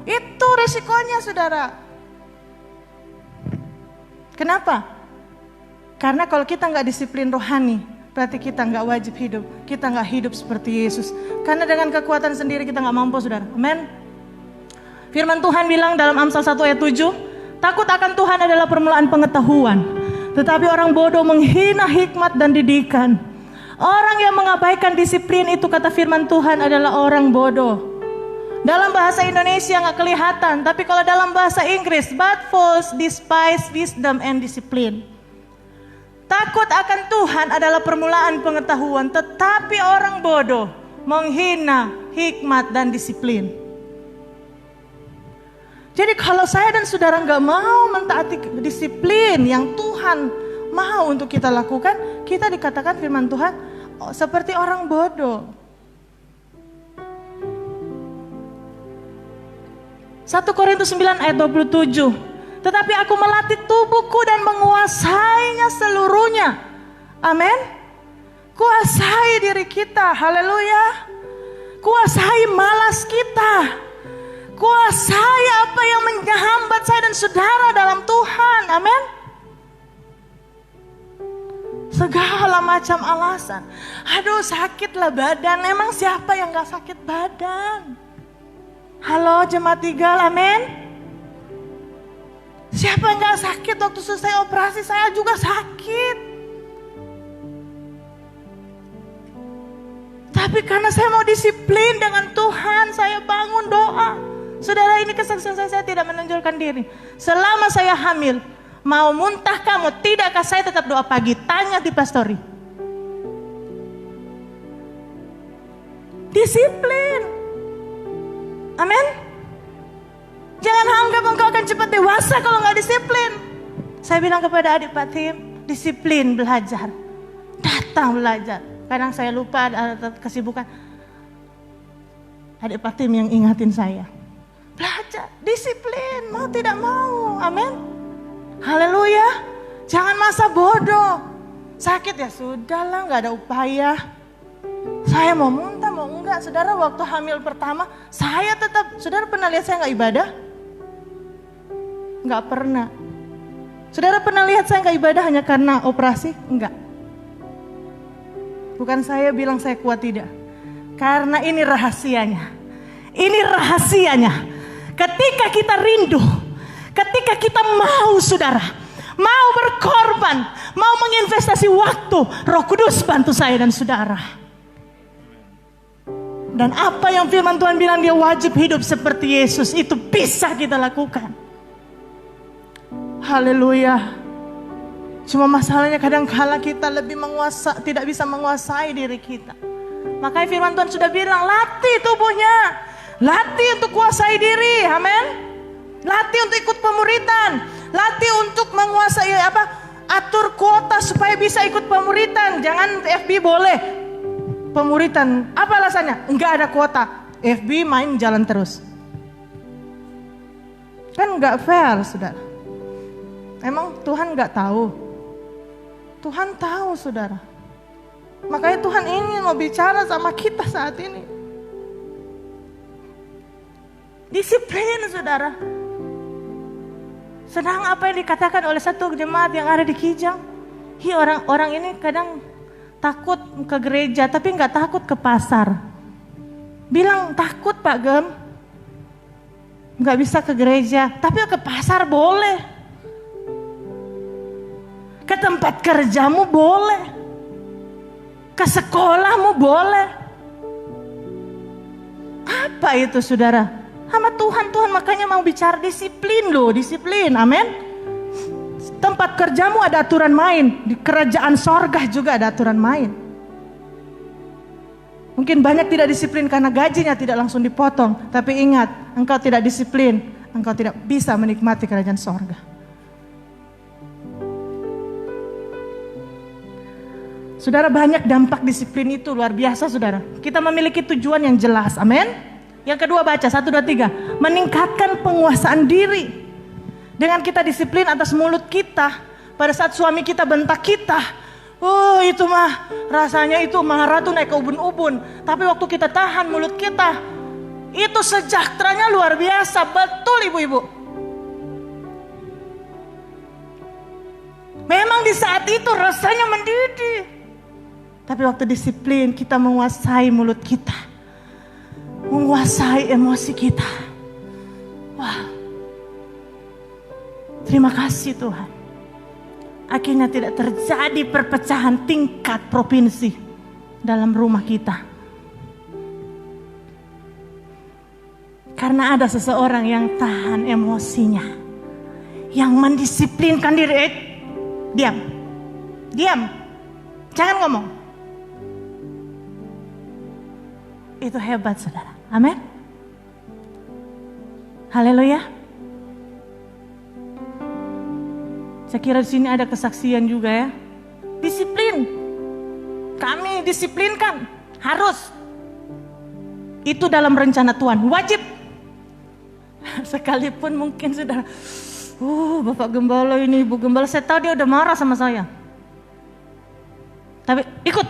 Itu resikonya saudara. Kenapa? Karena kalau kita nggak disiplin rohani, berarti kita nggak wajib hidup. Kita nggak hidup seperti Yesus. Karena dengan kekuatan sendiri kita nggak mampu saudara. Amin. Firman Tuhan bilang dalam Amsal 1 ayat 7, takut akan Tuhan adalah permulaan pengetahuan, tetapi orang bodoh menghina hikmat dan didikan. Orang yang mengabaikan disiplin itu kata firman Tuhan adalah orang bodoh. Dalam bahasa Indonesia nggak kelihatan, tapi kalau dalam bahasa Inggris, but fools despise wisdom and discipline. Takut akan Tuhan adalah permulaan pengetahuan, tetapi orang bodoh menghina hikmat dan disiplin. Jadi kalau saya dan saudara nggak mau mentaati disiplin yang Tuhan mau untuk kita lakukan, kita dikatakan firman Tuhan seperti orang bodoh. 1 Korintus 9 ayat 27. Tetapi aku melatih tubuhku dan menguasainya seluruhnya. Amin. Kuasai diri kita. Haleluya. Kuasai malas kita. Kuasai apa yang menghambat saya dan saudara dalam Tuhan. Amin. Segala macam alasan. Aduh sakitlah badan. Emang siapa yang gak sakit badan? Halo jemaat Igal, amin. Siapa yang gak sakit waktu selesai operasi? Saya juga sakit. Tapi karena saya mau disiplin dengan Tuhan, saya bangun doa. Saudara, ini kesaksian saya tidak menonjolkan diri. Selama saya hamil, mau muntah kamu, tidakkah saya tetap doa pagi? Tanya di pastori. Disiplin. Amin. Jangan anggap engkau akan cepat dewasa kalau nggak disiplin. Saya bilang kepada adik Pak Tim, disiplin belajar. Datang belajar. Kadang saya lupa ada kesibukan. Adik Pak Tim yang ingatin saya. Belajar, disiplin, mau tidak mau. Amin. Haleluya. Jangan masa bodoh. Sakit ya sudahlah, nggak ada upaya. Saya mau muntah, mau enggak. Saudara, waktu hamil pertama, saya tetap, saudara pernah lihat saya nggak ibadah? Nggak pernah. Saudara pernah lihat saya nggak ibadah hanya karena operasi? Enggak. Bukan saya bilang saya kuat, tidak. Karena ini rahasianya. Ini rahasianya. Ketika kita rindu, ketika kita mau saudara, mau berkorban, mau menginvestasi waktu, Roh Kudus bantu saya dan saudara. Dan apa yang firman Tuhan bilang dia wajib hidup seperti Yesus, itu bisa kita lakukan. Haleluya. Cuma masalahnya kadang-kala kita tidak bisa menguasai diri kita. Makanya firman Tuhan sudah bilang, latih tubuhnya. Latih untuk kuasai diri, amin. Latih untuk ikut pemuritan. Latih untuk menguasai atur kuota supaya bisa ikut pemuritan. Jangan FB boleh. Pemuritan, apa alasannya? Enggak ada kuota. FB main jalan terus. Kan enggak fair, saudara. Emang Tuhan enggak tahu? Tuhan tahu, saudara. Makanya Tuhan ingin mau bicara sama kita saat ini. Disiplin, saudara. Sedang apa yang dikatakan oleh satu jemaat yang ada di Kijang. Orang ini kadang takut ke gereja tapi nggak takut ke pasar. Bilang takut Pak Gem, nggak bisa ke gereja, tapi ke pasar boleh. Ke tempat kerjamu boleh. Ke sekolahmu boleh. Apa itu saudara? Sama Tuhan makanya mau bicara disiplin loh, disiplin, amin. Tempat kerjamu ada aturan main, di kerajaan sorga juga ada aturan main. Mungkin banyak tidak disiplin karena gajinya tidak langsung dipotong, tapi ingat, engkau tidak disiplin, engkau tidak bisa menikmati kerajaan sorga. Saudara, banyak dampak disiplin itu luar biasa, saudara. Kita memiliki tujuan yang jelas, amin. Yang kedua baca, 1, 2, 3. Meningkatkan penguasaan diri. Dengan kita disiplin atas mulut kita. Pada saat suami kita bentak kita, oh itu mah rasanya itu marah tuh naik ke ubun-ubun. Tapi waktu kita tahan mulut kita, itu sejahteranya luar biasa. Betul ibu-ibu. Memang di saat itu rasanya mendidih. Tapi waktu disiplin kita menguasai mulut kita, menguasai emosi kita. Wah, terima kasih Tuhan. Akhirnya tidak terjadi perpecahan tingkat provinsi dalam rumah kita. Karena ada seseorang yang tahan emosinya, yang mendisiplinkan diri. Diam, jangan ngomong. Itu hebat saudara, amin. Haleluya. Saya kira di sini ada kesaksian juga ya. Disiplin. Kami disiplinkan. Harus. Itu dalam rencana Tuhan. Wajib. Sekalipun mungkin sudah. Bapak Gembala ini, Ibu Gembala. Saya tahu dia udah marah sama saya. Tapi ikut.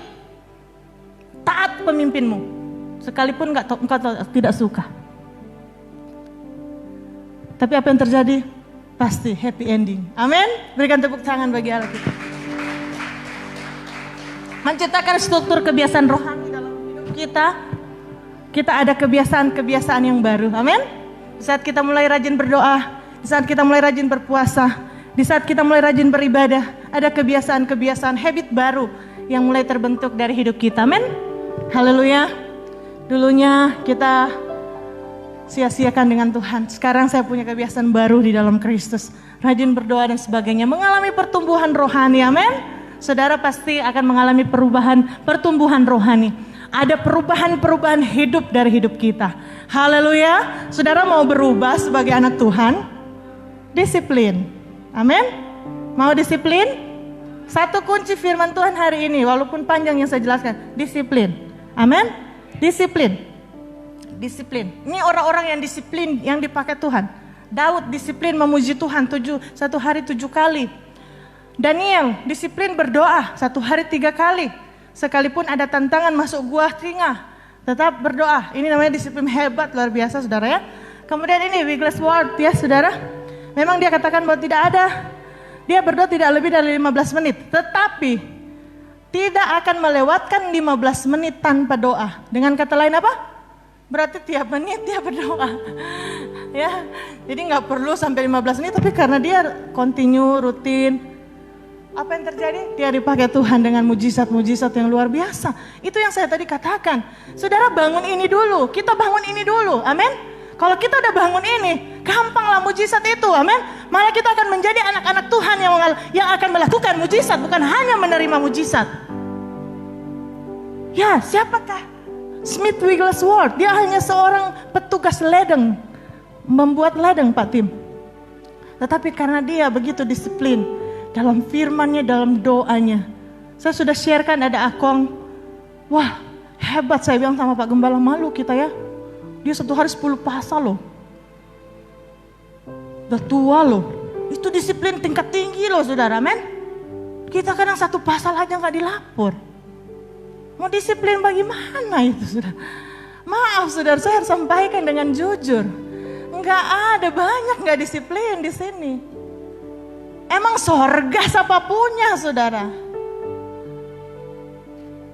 Taat pemimpinmu. Sekalipun engkau tidak suka. Tapi apa yang terjadi? Pasti happy ending. Amin. Berikan tepuk tangan bagi Allah kita. menciptakan struktur kebiasaan rohani dalam hidup kita. Kita ada kebiasaan-kebiasaan yang baru. Amin. Di saat kita mulai rajin berdoa, di saat kita mulai rajin berpuasa, di saat kita mulai rajin beribadah, ada kebiasaan-kebiasaan habit baru yang mulai terbentuk dari hidup kita. Amin. Haleluya. Dulunya kita sia-siakan dengan Tuhan. Sekarang saya punya kebiasaan baru di dalam Kristus. Rajin berdoa dan sebagainya. Mengalami pertumbuhan rohani. Amin. Saudara pasti akan mengalami pertumbuhan rohani. Ada perubahan hidup dari hidup kita. Haleluya. Saudara mau berubah sebagai anak Tuhan? Disiplin. Amin. Mau disiplin? Satu kunci firman Tuhan hari ini, walaupun panjang yang saya jelaskan, disiplin. Amin. Disiplin. Disiplin. Ini orang-orang yang disiplin yang dipakai Tuhan. Daud disiplin memuji Tuhan 1 hari 7 kali. Daniel disiplin berdoa 1 hari 3 kali. Sekalipun ada tantangan masuk gua singa, tetap berdoa. Ini namanya disiplin hebat, luar biasa saudara ya. Kemudian ini Wigglesworth ya saudara. Memang dia katakan bahwa tidak ada. Dia berdoa tidak lebih dari 15 menit. Tetapi tidak akan melewatkan 15 menit tanpa doa. Dengan kata lain apa? Berarti tiap menit dia berdoa. Ya, jadi nggak perlu sampai 15 menit. Tapi karena dia continue, rutin. Apa yang terjadi? Dia dipakai Tuhan dengan mujizat-mujizat yang luar biasa. Itu yang saya tadi katakan. Saudara bangun ini dulu. Kita bangun ini dulu. Amin. Kalau kita udah bangun ini, gampanglah mujizat itu. Amin. Malah kita akan menjadi anak-anak Tuhan yang akan melakukan mujizat. Bukan hanya menerima mujizat. Ya, siapakah Smith Wigglesworth? Dia hanya seorang petugas ladang. Membuat ladang Pak Tim. Tetapi karena dia begitu disiplin. Dalam firman-Nya, dalam doanya. Saya sudah sharekan ada Akong. Wah, hebat saya bilang sama Pak Gembala, malu kita ya. Dia 1 hari 10 pasal loh. Udah tua loh. Itu disiplin tingkat tinggi loh saudara, men. Kita kadang 1 pasal aja gak dilapor. Mau disiplin bagaimana itu saudara? Maaf saudara, saya harus sampaikan dengan jujur. Enggak ada, banyak gak disiplin di sini. Emang sorga siapa punya saudara?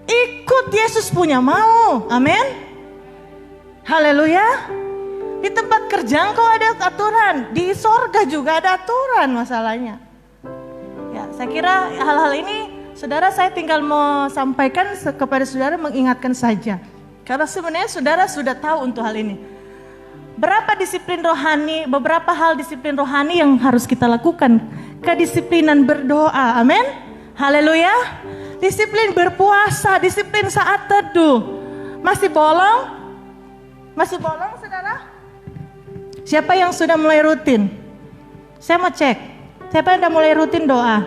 Ikut Yesus punya mau, amin. Haleluya. Di tempat kerja engkau ada aturan, di sorga juga ada aturan masalahnya. Ya, saya kira hal-hal ini saudara saya tinggal mau sampaikan kepada saudara, mengingatkan saja. Karena sebenarnya saudara sudah tahu untuk hal ini. Berapa disiplin rohani, beberapa hal disiplin rohani yang harus kita lakukan. Kedisiplinan berdoa, amin. Haleluya. Disiplin berpuasa, disiplin saat teduh. Masih bolong? Masih bolong saudara? Siapa yang sudah mulai rutin? Saya mau cek. Siapa yang sudah mulai rutin doa?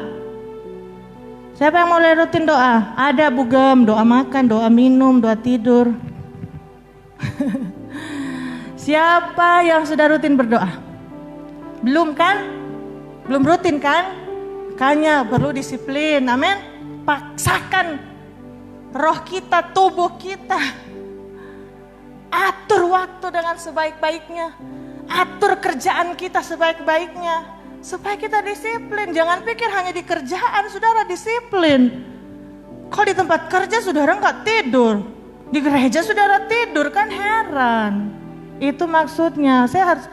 Siapa yang mulai rutin doa? Ada bugem, doa makan, doa minum, doa tidur. Siapa yang sudah rutin berdoa? Belum kan? Belum rutin kan? Makanya perlu disiplin, amin. Paksakan roh kita, tubuh kita. Atur waktu dengan sebaik-baiknya. Atur kerjaan kita sebaik-baiknya. Supaya kita disiplin. Jangan pikir hanya di kerjaan, saudara disiplin. Kalau di tempat kerja saudara nggak tidur, di gereja saudara tidur, kan heran. Itu maksudnya. Saya harus,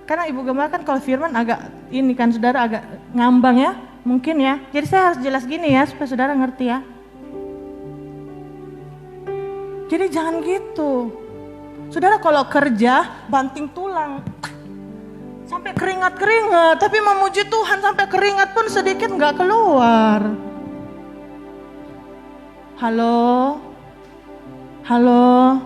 karena Ibu Gembala kan kalau firman agak ini kan saudara agak ngambang ya, mungkin ya. Jadi saya harus jelas gini ya supaya saudara ngerti ya. Jadi jangan gitu. Saudara kalau kerja banting tulang sampai keringat-keringat, tapi memuji Tuhan sampai keringat pun sedikit nggak keluar. Halo, halo.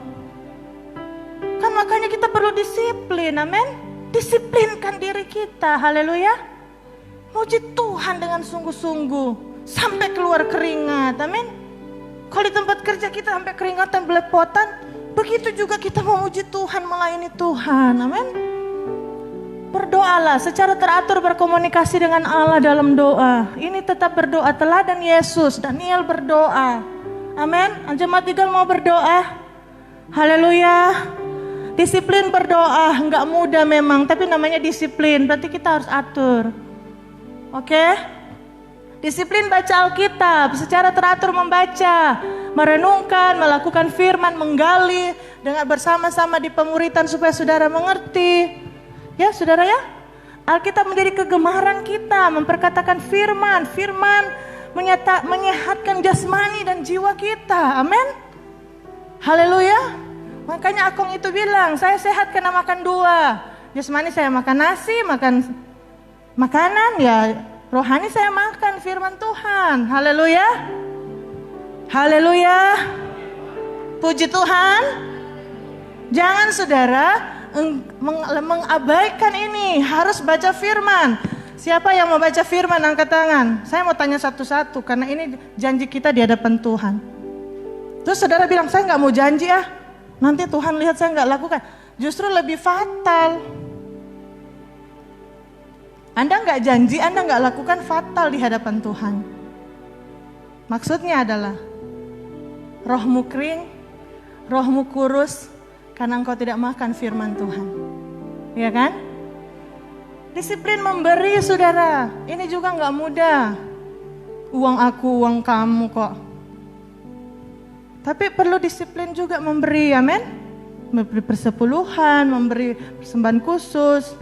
Kan makanya kita perlu disiplin, amin. Disiplinkan diri kita, haleluya. Muji Tuhan dengan sungguh-sungguh sampai keluar keringat, amin. Kalau di tempat kerja kita sampai keringatan belepotan, begitu juga kita memuji Tuhan, melayani Tuhan, amin. Berdoalah secara teratur, berkomunikasi dengan Allah dalam doa. Ini tetap berdoa, teladan Yesus. Daniel berdoa, amin. Jemaat Eagle mau berdoa, haleluya. Disiplin berdoa, nggak mudah memang, tapi namanya disiplin, berarti kita harus atur. Oke? Disiplin baca Alkitab, secara teratur membaca, merenungkan, melakukan firman, menggali dengan bersama-sama di pemuritan supaya saudara mengerti. Ya saudara ya, Alkitab menjadi kegemaran kita, memperkatakan firman menyehatkan jasmani dan jiwa kita. Amin. Haleluya. Makanya Akong itu bilang, saya sehat karena makan dua. Jasmani saya makan nasi, makan makanan, ya rohani saya makan firman Tuhan. Haleluya. Haleluya. Puji Tuhan. Jangan saudara mengabaikan ini, harus baca firman. Siapa yang mau baca firman angkat tangan. Saya mau tanya satu-satu karena ini janji kita di hadapan Tuhan. Terus saudara bilang, saya gak mau janji nanti Tuhan lihat saya gak lakukan. Justru lebih fatal. Anda gak janji, Anda gak lakukan, fatal di hadapan Tuhan. Maksudnya adalah rohmu kering, rohmu kurus karena engkau tidak makan firman Tuhan. Iya kan? Disiplin memberi saudara, ini juga gak mudah. Uang aku, uang kamu kok. Tapi perlu disiplin juga memberi, amin. Memberi persepuluhan, memberi persembahan khusus.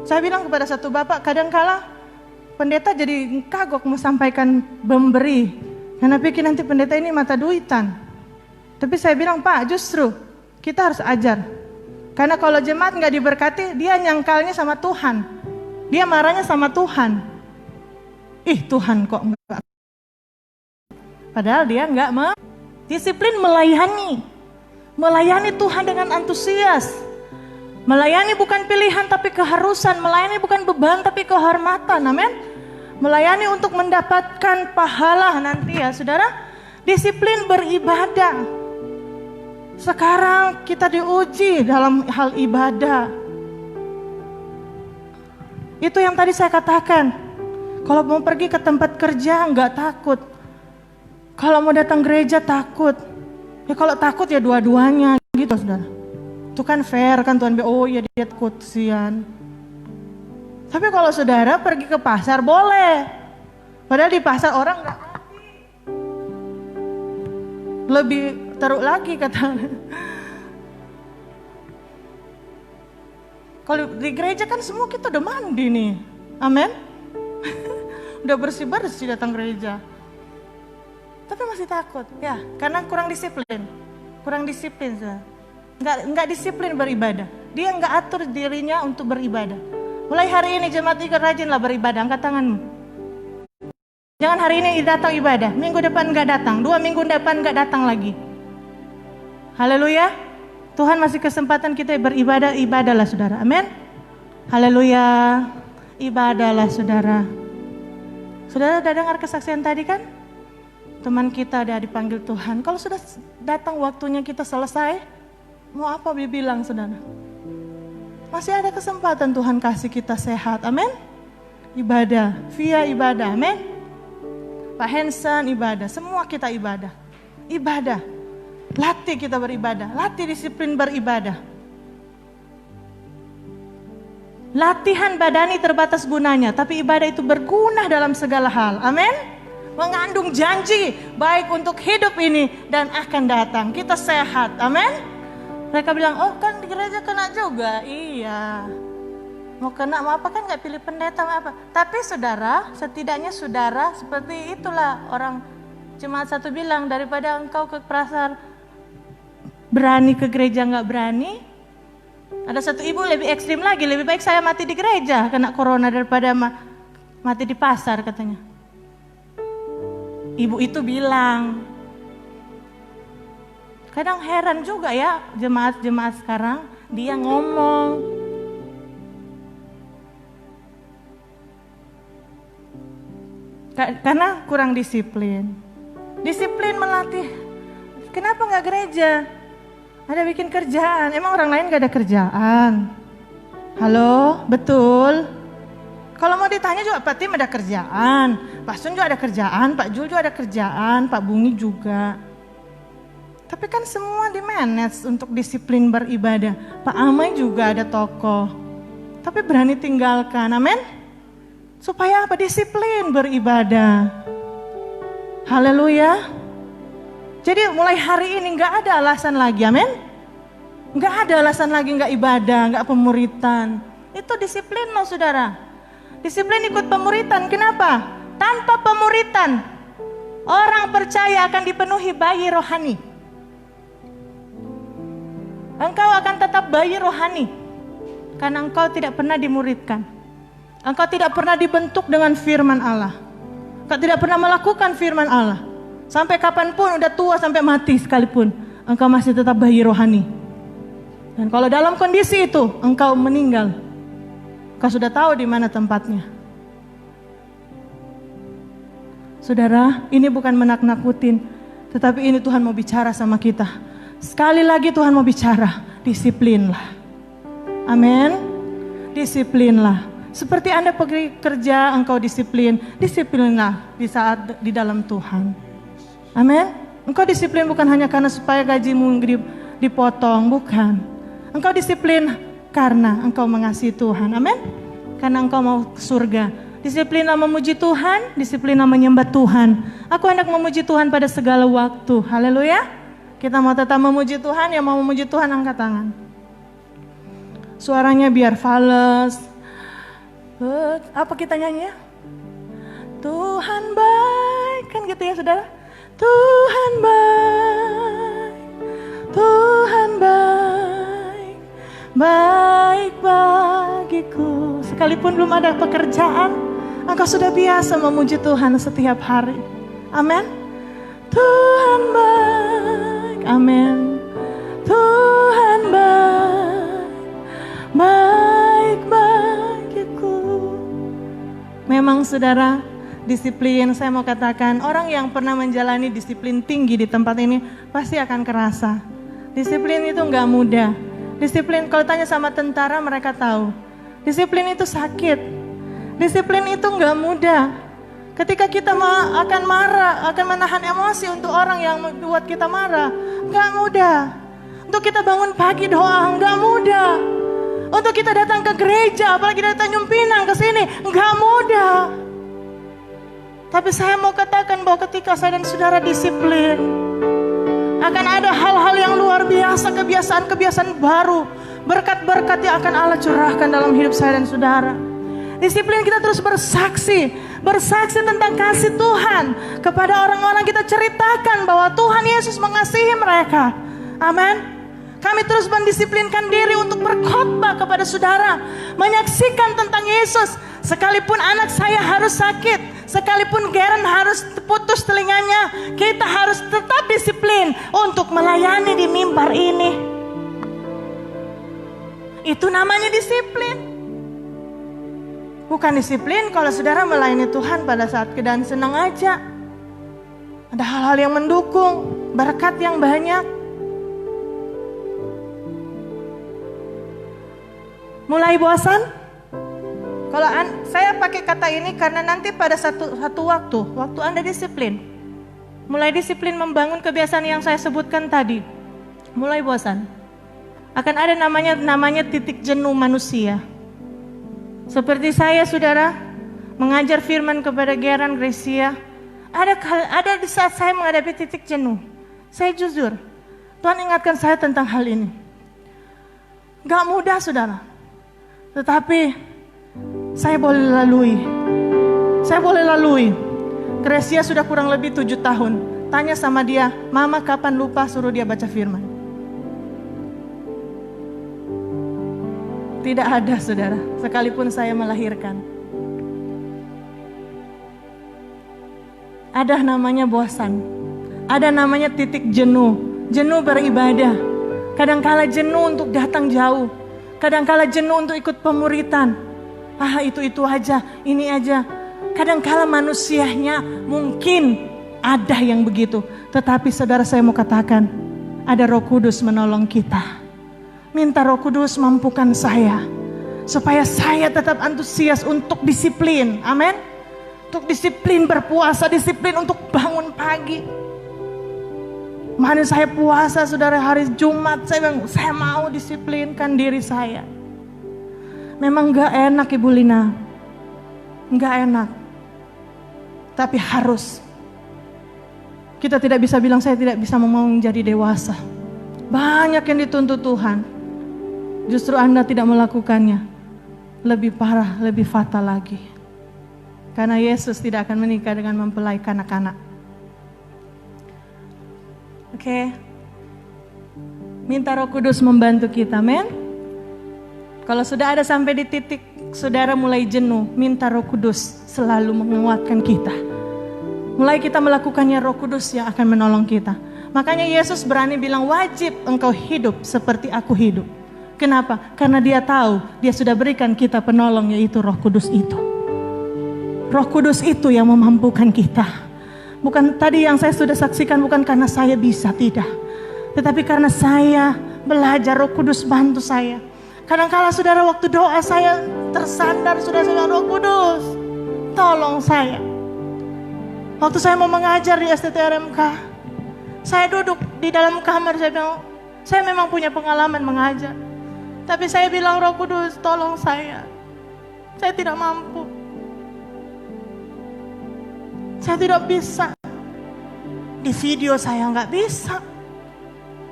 Saya bilang kepada satu bapak, kadangkala pendeta jadi kagok mau sampaikan memberi. Karena pikir nanti pendeta ini mata duitan. Tapi saya bilang, Pak, justru kita harus ajar. Karena kalau jemaat gak diberkati, dia nyangkalnya sama Tuhan. Dia marahnya sama Tuhan. Tuhan kok enggak. Padahal dia enggak disiplin melayani. Melayani Tuhan dengan antusias. Melayani bukan pilihan tapi keharusan. Melayani bukan beban tapi kehormatan. Amin. Melayani untuk mendapatkan pahala nanti ya saudara. Disiplin beribadah. Sekarang kita diuji dalam hal ibadah. Itu yang tadi saya katakan. Kalau mau pergi ke tempat kerja enggak takut. Kalau mau datang gereja takut. Ya kalau takut ya dua-duanya gitu saudara. Itu kan fair kan Tuhan. Oh ya dia takut sian. Tapi kalau saudara pergi ke pasar boleh. Padahal di pasar orang enggak mati. Lebih teruk lagi kata. Kalau di gereja kan semua kita udah mandi nih. Amin. Udah bersih-bersih datang gereja. Tapi masih takut, ya karena kurang disiplin. Kurang disiplin, nggak disiplin beribadah. Dia nggak atur dirinya untuk beribadah. Mulai hari ini jemaat ikut rajinlah beribadah, angkat tanganmu. Jangan hari ini datang ibadah, minggu depan nggak datang, 2 minggu depan nggak datang lagi. Haleluya, Tuhan masih kesempatan kita beribadah, ibadahlah saudara, amin. Haleluya, ibadahlah saudara. Saudara udah dengar kesaksian tadi kan? Teman kita udah dipanggil Tuhan. Kalau sudah datang waktunya kita selesai, mau apa bilang saudara? Masih ada kesempatan Tuhan kasih kita sehat, amin. Ibadah, via ibadah, amin. Pak Hansen ibadah, semua kita ibadah. Ibadah, latih kita beribadah, latih disiplin beribadah. Latihan badani terbatas gunanya, tapi ibadah itu berguna dalam segala hal, amin. Mengandung janji baik untuk hidup ini dan akan datang. Kita sehat, amin. Mereka bilang, oh kan di gereja kena juga. Iya, mau kena mau apa kan gak pilih pendeta mau apa. Tapi saudara, setidaknya saudara seperti itulah orang jemaat satu bilang, daripada engkau ke pasar berani ke gereja gak berani. Ada satu ibu lebih ekstrim lagi, lebih baik saya mati di gereja kena corona daripada mati di pasar katanya. Ibu itu bilang, kadang heran juga ya jemaat-jemaat sekarang, dia ngomong. Karena kurang disiplin. Disiplin melatih. Kenapa gak gereja? Ada bikin kerjaan, emang orang lain gak ada kerjaan? Halo, betul? Kalau mau ditanya juga Pak Tim ada kerjaan, Pak Sun juga ada kerjaan, Pak Jul juga ada kerjaan, Pak Bungi juga. Tapi kan semua di manage untuk disiplin beribadah. Pak Amai juga ada toko, tapi berani tinggalkan, amin. Supaya apa? Disiplin beribadah. Haleluya. Jadi mulai hari ini gak ada alasan lagi, amin. Gak ada alasan lagi gak ibadah, gak pemuritan. Itu disiplin loh saudara. Disiplin ikut pemuritan, kenapa? Tanpa pemuritan, orang percaya akan dipenuhi bayi rohani. Engkau akan tetap bayi rohani. Karena engkau tidak pernah dimuridkan. Engkau tidak pernah dibentuk dengan firman Allah. Engkau tidak pernah melakukan firman Allah. Sampai kapanpun, udah tua sampai mati sekalipun, engkau masih tetap bayi rohani. Dan kalau dalam kondisi itu, engkau meninggal, engkau sudah tahu di mana tempatnya. Saudara, ini bukan menakut-nakutin, tetapi ini Tuhan mau bicara sama kita. Sekali lagi Tuhan mau bicara, disiplinlah. Amin. Disiplinlah. Seperti Anda pergi kerja, engkau disiplin, disiplinlah di saat di dalam Tuhan. Amin. Engkau disiplin bukan hanya karena supaya gajimu dipotong, bukan. Engkau disiplin karena engkau mengasihi Tuhan. Amin. Karena engkau mau ke surga. Disiplinlah memuji Tuhan, disiplinlah menyembah Tuhan. Aku hendak memuji Tuhan pada segala waktu. Haleluya. Kita mau tetap memuji Tuhan, yang mau memuji Tuhan angkat tangan. Suaranya biar fales. Apa kita nyanyi ya? Tuhan baik, kan gitu ya saudara? Tuhan baik, Tuhan baik, baik bagiku. Sekalipun belum ada pekerjaan, engkau sudah biasa memuji Tuhan setiap hari. Amin. Tuhan baik, amin. Tuhan baik, baik bagiku. Memang saudara, disiplin, saya mau katakan, orang yang pernah menjalani disiplin tinggi di tempat ini pasti akan kerasa. Disiplin itu gak mudah. Disiplin, kalau tanya sama tentara mereka tahu. Disiplin itu sakit. Disiplin itu gak mudah. Ketika kita akan marah, akan menahan emosi untuk orang yang membuat kita marah, gak mudah. Untuk kita bangun pagi doa, gak mudah. Untuk kita datang ke gereja, apalagi dari Tanjung Pinang ke sini, gak mudah. Tapi saya mau katakan bahwa ketika saya dan saudara disiplin, akan ada hal-hal yang luar biasa, kebiasaan-kebiasaan baru, berkat-berkat yang akan Allah curahkan dalam hidup saya dan saudara. Disiplin kita terus bersaksi tentang kasih Tuhan kepada orang-orang. Kita ceritakan bahwa Tuhan Yesus mengasihi mereka. Amin. Kami terus mendisiplinkan diri untuk berkhotbah kepada saudara, menyaksikan tentang Yesus. Sekalipun anak saya harus sakit, sekalipun Garen harus putus telinganya, kita harus tetap disiplin untuk melayani di mimbar ini. Itu namanya disiplin. Bukan disiplin kalau saudara melayani Tuhan pada saat keadaan senang aja. Ada hal-hal yang mendukung, berkat yang banyak. Mulai bosan? Kalau saya pakai kata ini karena nanti pada satu waktu Anda disiplin, mulai disiplin membangun kebiasaan yang saya sebutkan tadi, mulai bosan. Akan ada namanya titik jenuh manusia. Seperti saya saudara, mengajar firman kepada Geran Gracia, ada di saat saya menghadapi titik jenuh. Saya jujur, Tuhan ingatkan saya tentang hal ini. Gak mudah saudara. Tetapi saya boleh lalui. Gracia sudah kurang lebih 7 tahun. Tanya sama dia, mama kapan lupa suruh dia baca firman? Tidak ada saudara, sekalipun saya melahirkan. Ada namanya bosan. Ada namanya titik jenuh. Jenuh beribadah. Kadangkala jenuh untuk datang jauh. Kadangkala jenuh untuk ikut pemuritan. Itu aja, ini aja. Kadangkala manusianya mungkin ada yang begitu. Tetapi saudara saya mau katakan, ada Roh Kudus menolong kita. Minta Roh Kudus mampukan saya. Supaya saya tetap antusias untuk disiplin. Amin. Untuk disiplin berpuasa, disiplin untuk bangun pagi. Mana saya puasa saudara hari Jumat, saya mau disiplinkan diri saya. Memang gak enak Ibu Lina. nggak enak. Tapi harus. Kita tidak bisa bilang saya tidak bisa mau menjadi dewasa. Banyak yang dituntut Tuhan. Justru Anda tidak melakukannya. Lebih parah, lebih fatal lagi. Karena Yesus tidak akan menikah dengan mempelai kanak-kanak. Oke. Minta Roh Kudus membantu kita, men. Kalau sudah ada sampai di titik saudara mulai jenuh, minta Roh Kudus selalu menguatkan kita. Mulai kita melakukannya, Roh Kudus yang akan menolong kita. Makanya Yesus berani bilang, wajib engkau hidup seperti aku hidup. Kenapa? Karena dia tahu, dia sudah berikan kita penolong, yaitu Roh Kudus itu. Roh Kudus itu yang memampukan kita. Bukan tadi yang saya sudah saksikan, bukan karena saya bisa, tidak. Tetapi karena saya belajar, Roh Kudus bantu saya. Kadang-kala saudara waktu doa saya tersandar, sudah saya bilang, Roh Kudus, tolong saya. Waktu saya mau mengajar di STTRMK, saya duduk di dalam kamar, saya bilang, saya memang punya pengalaman mengajar. Tapi saya bilang, Roh Kudus, tolong saya tidak mampu. Saya tidak bisa. Di video saya nggak bisa.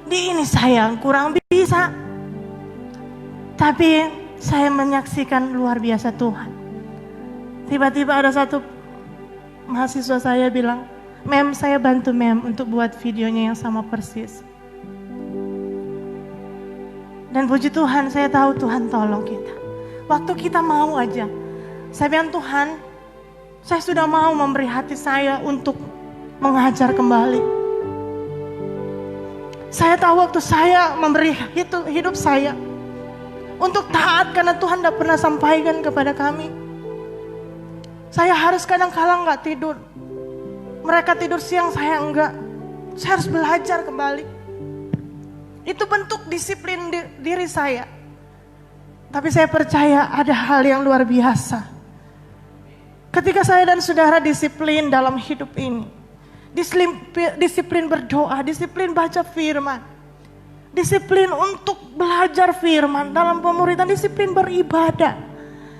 Di ini saya kurang bisa. Tapi saya menyaksikan luar biasa Tuhan. Tiba-tiba ada satu mahasiswa saya bilang, Mem, saya bantu Mem untuk buat videonya yang sama persis. Dan puji Tuhan, saya tahu Tuhan tolong kita. Waktu kita mau aja. Saya bilang, Tuhan, saya sudah mau memberi hati saya untuk mengajar kembali. Saya tahu waktu saya memberi hidup saya untuk taat karena Tuhan tidak pernah sampaikan kepada kami. Saya harus kadang-kala nggak tidur. Mereka tidur siang, saya enggak. Saya harus belajar kembali. Itu bentuk disiplin diri saya. Tapi saya percaya ada hal yang luar biasa. Ketika saya dan saudara disiplin dalam hidup ini. Disiplin berdoa, disiplin baca firman. Disiplin untuk belajar firman dalam pemuridan, disiplin beribadah.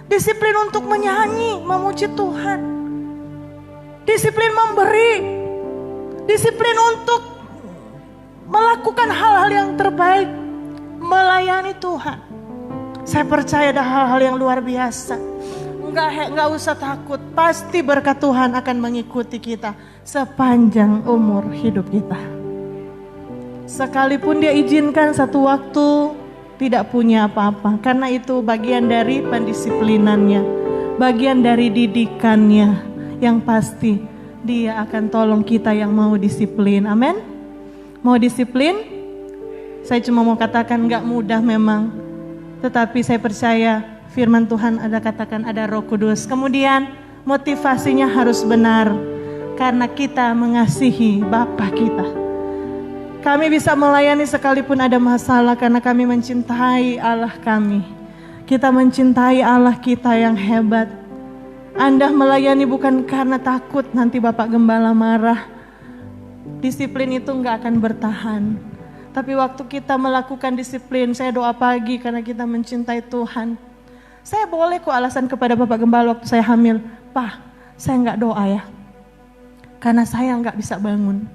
Disiplin untuk menyanyi, memuji Tuhan. Disiplin memberi. Disiplin untuk melakukan hal-hal yang terbaik. Melayani Tuhan. Saya percaya ada hal-hal yang luar biasa. Enggak usah takut. Pasti berkat Tuhan akan mengikuti kita sepanjang umur hidup kita. Sekalipun dia izinkan satu waktu tidak punya apa-apa, karena itu bagian dari pendisiplinannya, bagian dari didikannya. Yang pasti dia akan tolong kita yang mau disiplin. Amin. Mau disiplin? Saya cuma mau katakan gak mudah memang, tetapi saya percaya firman Tuhan ada katakan ada Roh Kudus. Kemudian motivasinya harus benar, karena kita mengasihi Bapa kita. Kami bisa melayani sekalipun ada masalah karena kami mencintai Allah kami. Kita mencintai Allah kita yang hebat. Anda melayani bukan karena takut nanti Bapak Gembala marah. Disiplin itu enggak akan bertahan. Tapi waktu kita melakukan disiplin, saya doa pagi karena kita mencintai Tuhan. Saya boleh kok alasan kepada Bapak Gembala waktu saya hamil, Pak, saya enggak doa ya. Karena saya enggak bisa bangun.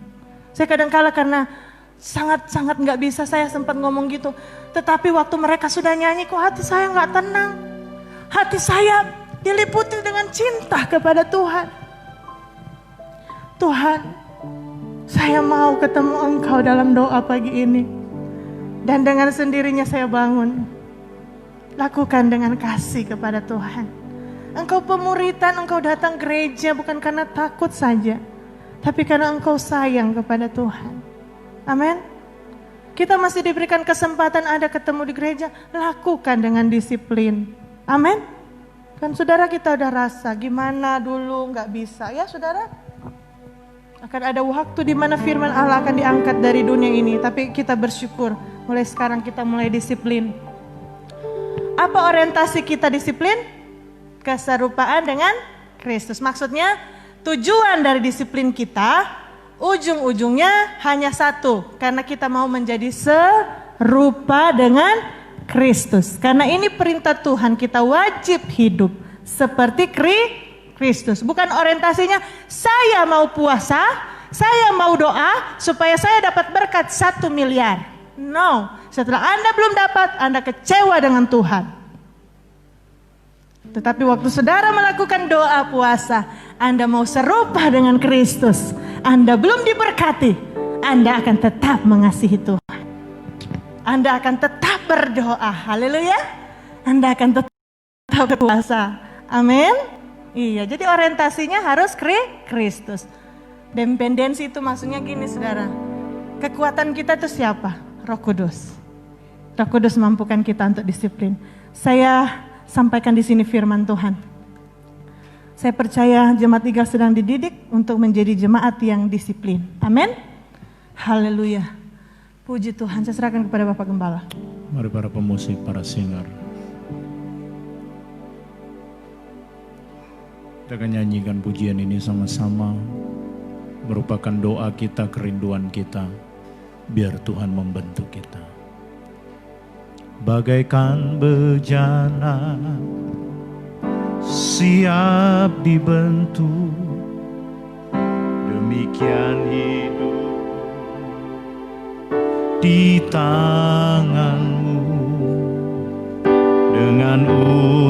Saya kadang-kala karena sangat-sangat nggak bisa, saya sempat ngomong gitu. Tetapi waktu mereka sudah nyanyi, kok hati saya nggak tenang. Hati saya diliputi dengan cinta kepada Tuhan. Tuhan, saya mau ketemu Engkau dalam doa pagi ini. Dan dengan sendirinya saya bangun. Lakukan dengan kasih kepada Tuhan. Engkau pemuritan, engkau datang gereja bukan karena takut saja, tapi karena engkau sayang kepada Tuhan. Amin. Kita masih diberikan kesempatan ada ketemu di gereja, lakukan dengan disiplin. Amin. Kan saudara kita udah rasa gimana dulu nggak bisa ya saudara. Akan ada waktu di mana firman Allah akan diangkat dari dunia ini, tapi kita bersyukur mulai sekarang kita mulai disiplin. Apa orientasi kita disiplin? Keserupaan dengan Kristus. Maksudnya tujuan dari disiplin kita, ujung-ujungnya hanya satu, karena kita mau menjadi serupa dengan Kristus. Karena ini perintah Tuhan, kita wajib hidup seperti Kristus. Bukan orientasinya saya mau puasa, saya mau doa supaya saya dapat berkat 1 miliar. No, setelah Anda belum dapat, Anda kecewa dengan Tuhan. Tetapi waktu saudara melakukan doa puasa, Anda mau serupa dengan Kristus, Anda belum diberkati, Anda akan tetap mengasihi Tuhan. Anda akan tetap berdoa, haleluya. Anda akan tetap berpuasa, amin. Iya, jadi orientasinya harus Kristus. Dependensi itu maksudnya gini saudara, kekuatan kita itu siapa? Roh Kudus. Roh Kudus mampukan kita untuk disiplin. Saya sampaikan di sini firman Tuhan. Saya percaya jemaat Igal sedang dididik untuk menjadi jemaat yang disiplin. Amin. Haleluya. Puji Tuhan. Saya serahkan kepada Bapak Gembala. Mari para pemusik, para singer. Kita akan nyanyikan pujian ini sama-sama. Merupakan doa kita, kerinduan kita. Biar Tuhan membentuk kita. Bagaikan bejana siap dibentuk, demikian hidup di tanganmu. Dengan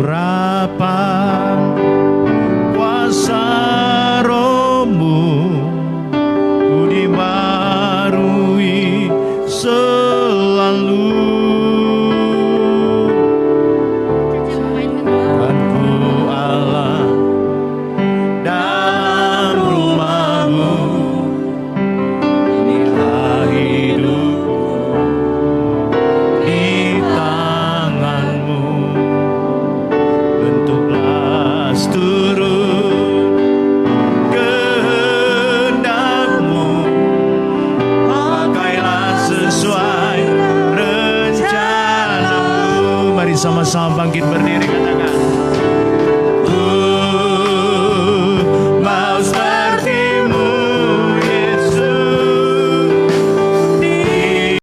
urapan kuasa Roh-Mu, ku dibarui selalu. Sama-sama bangkit berdiri.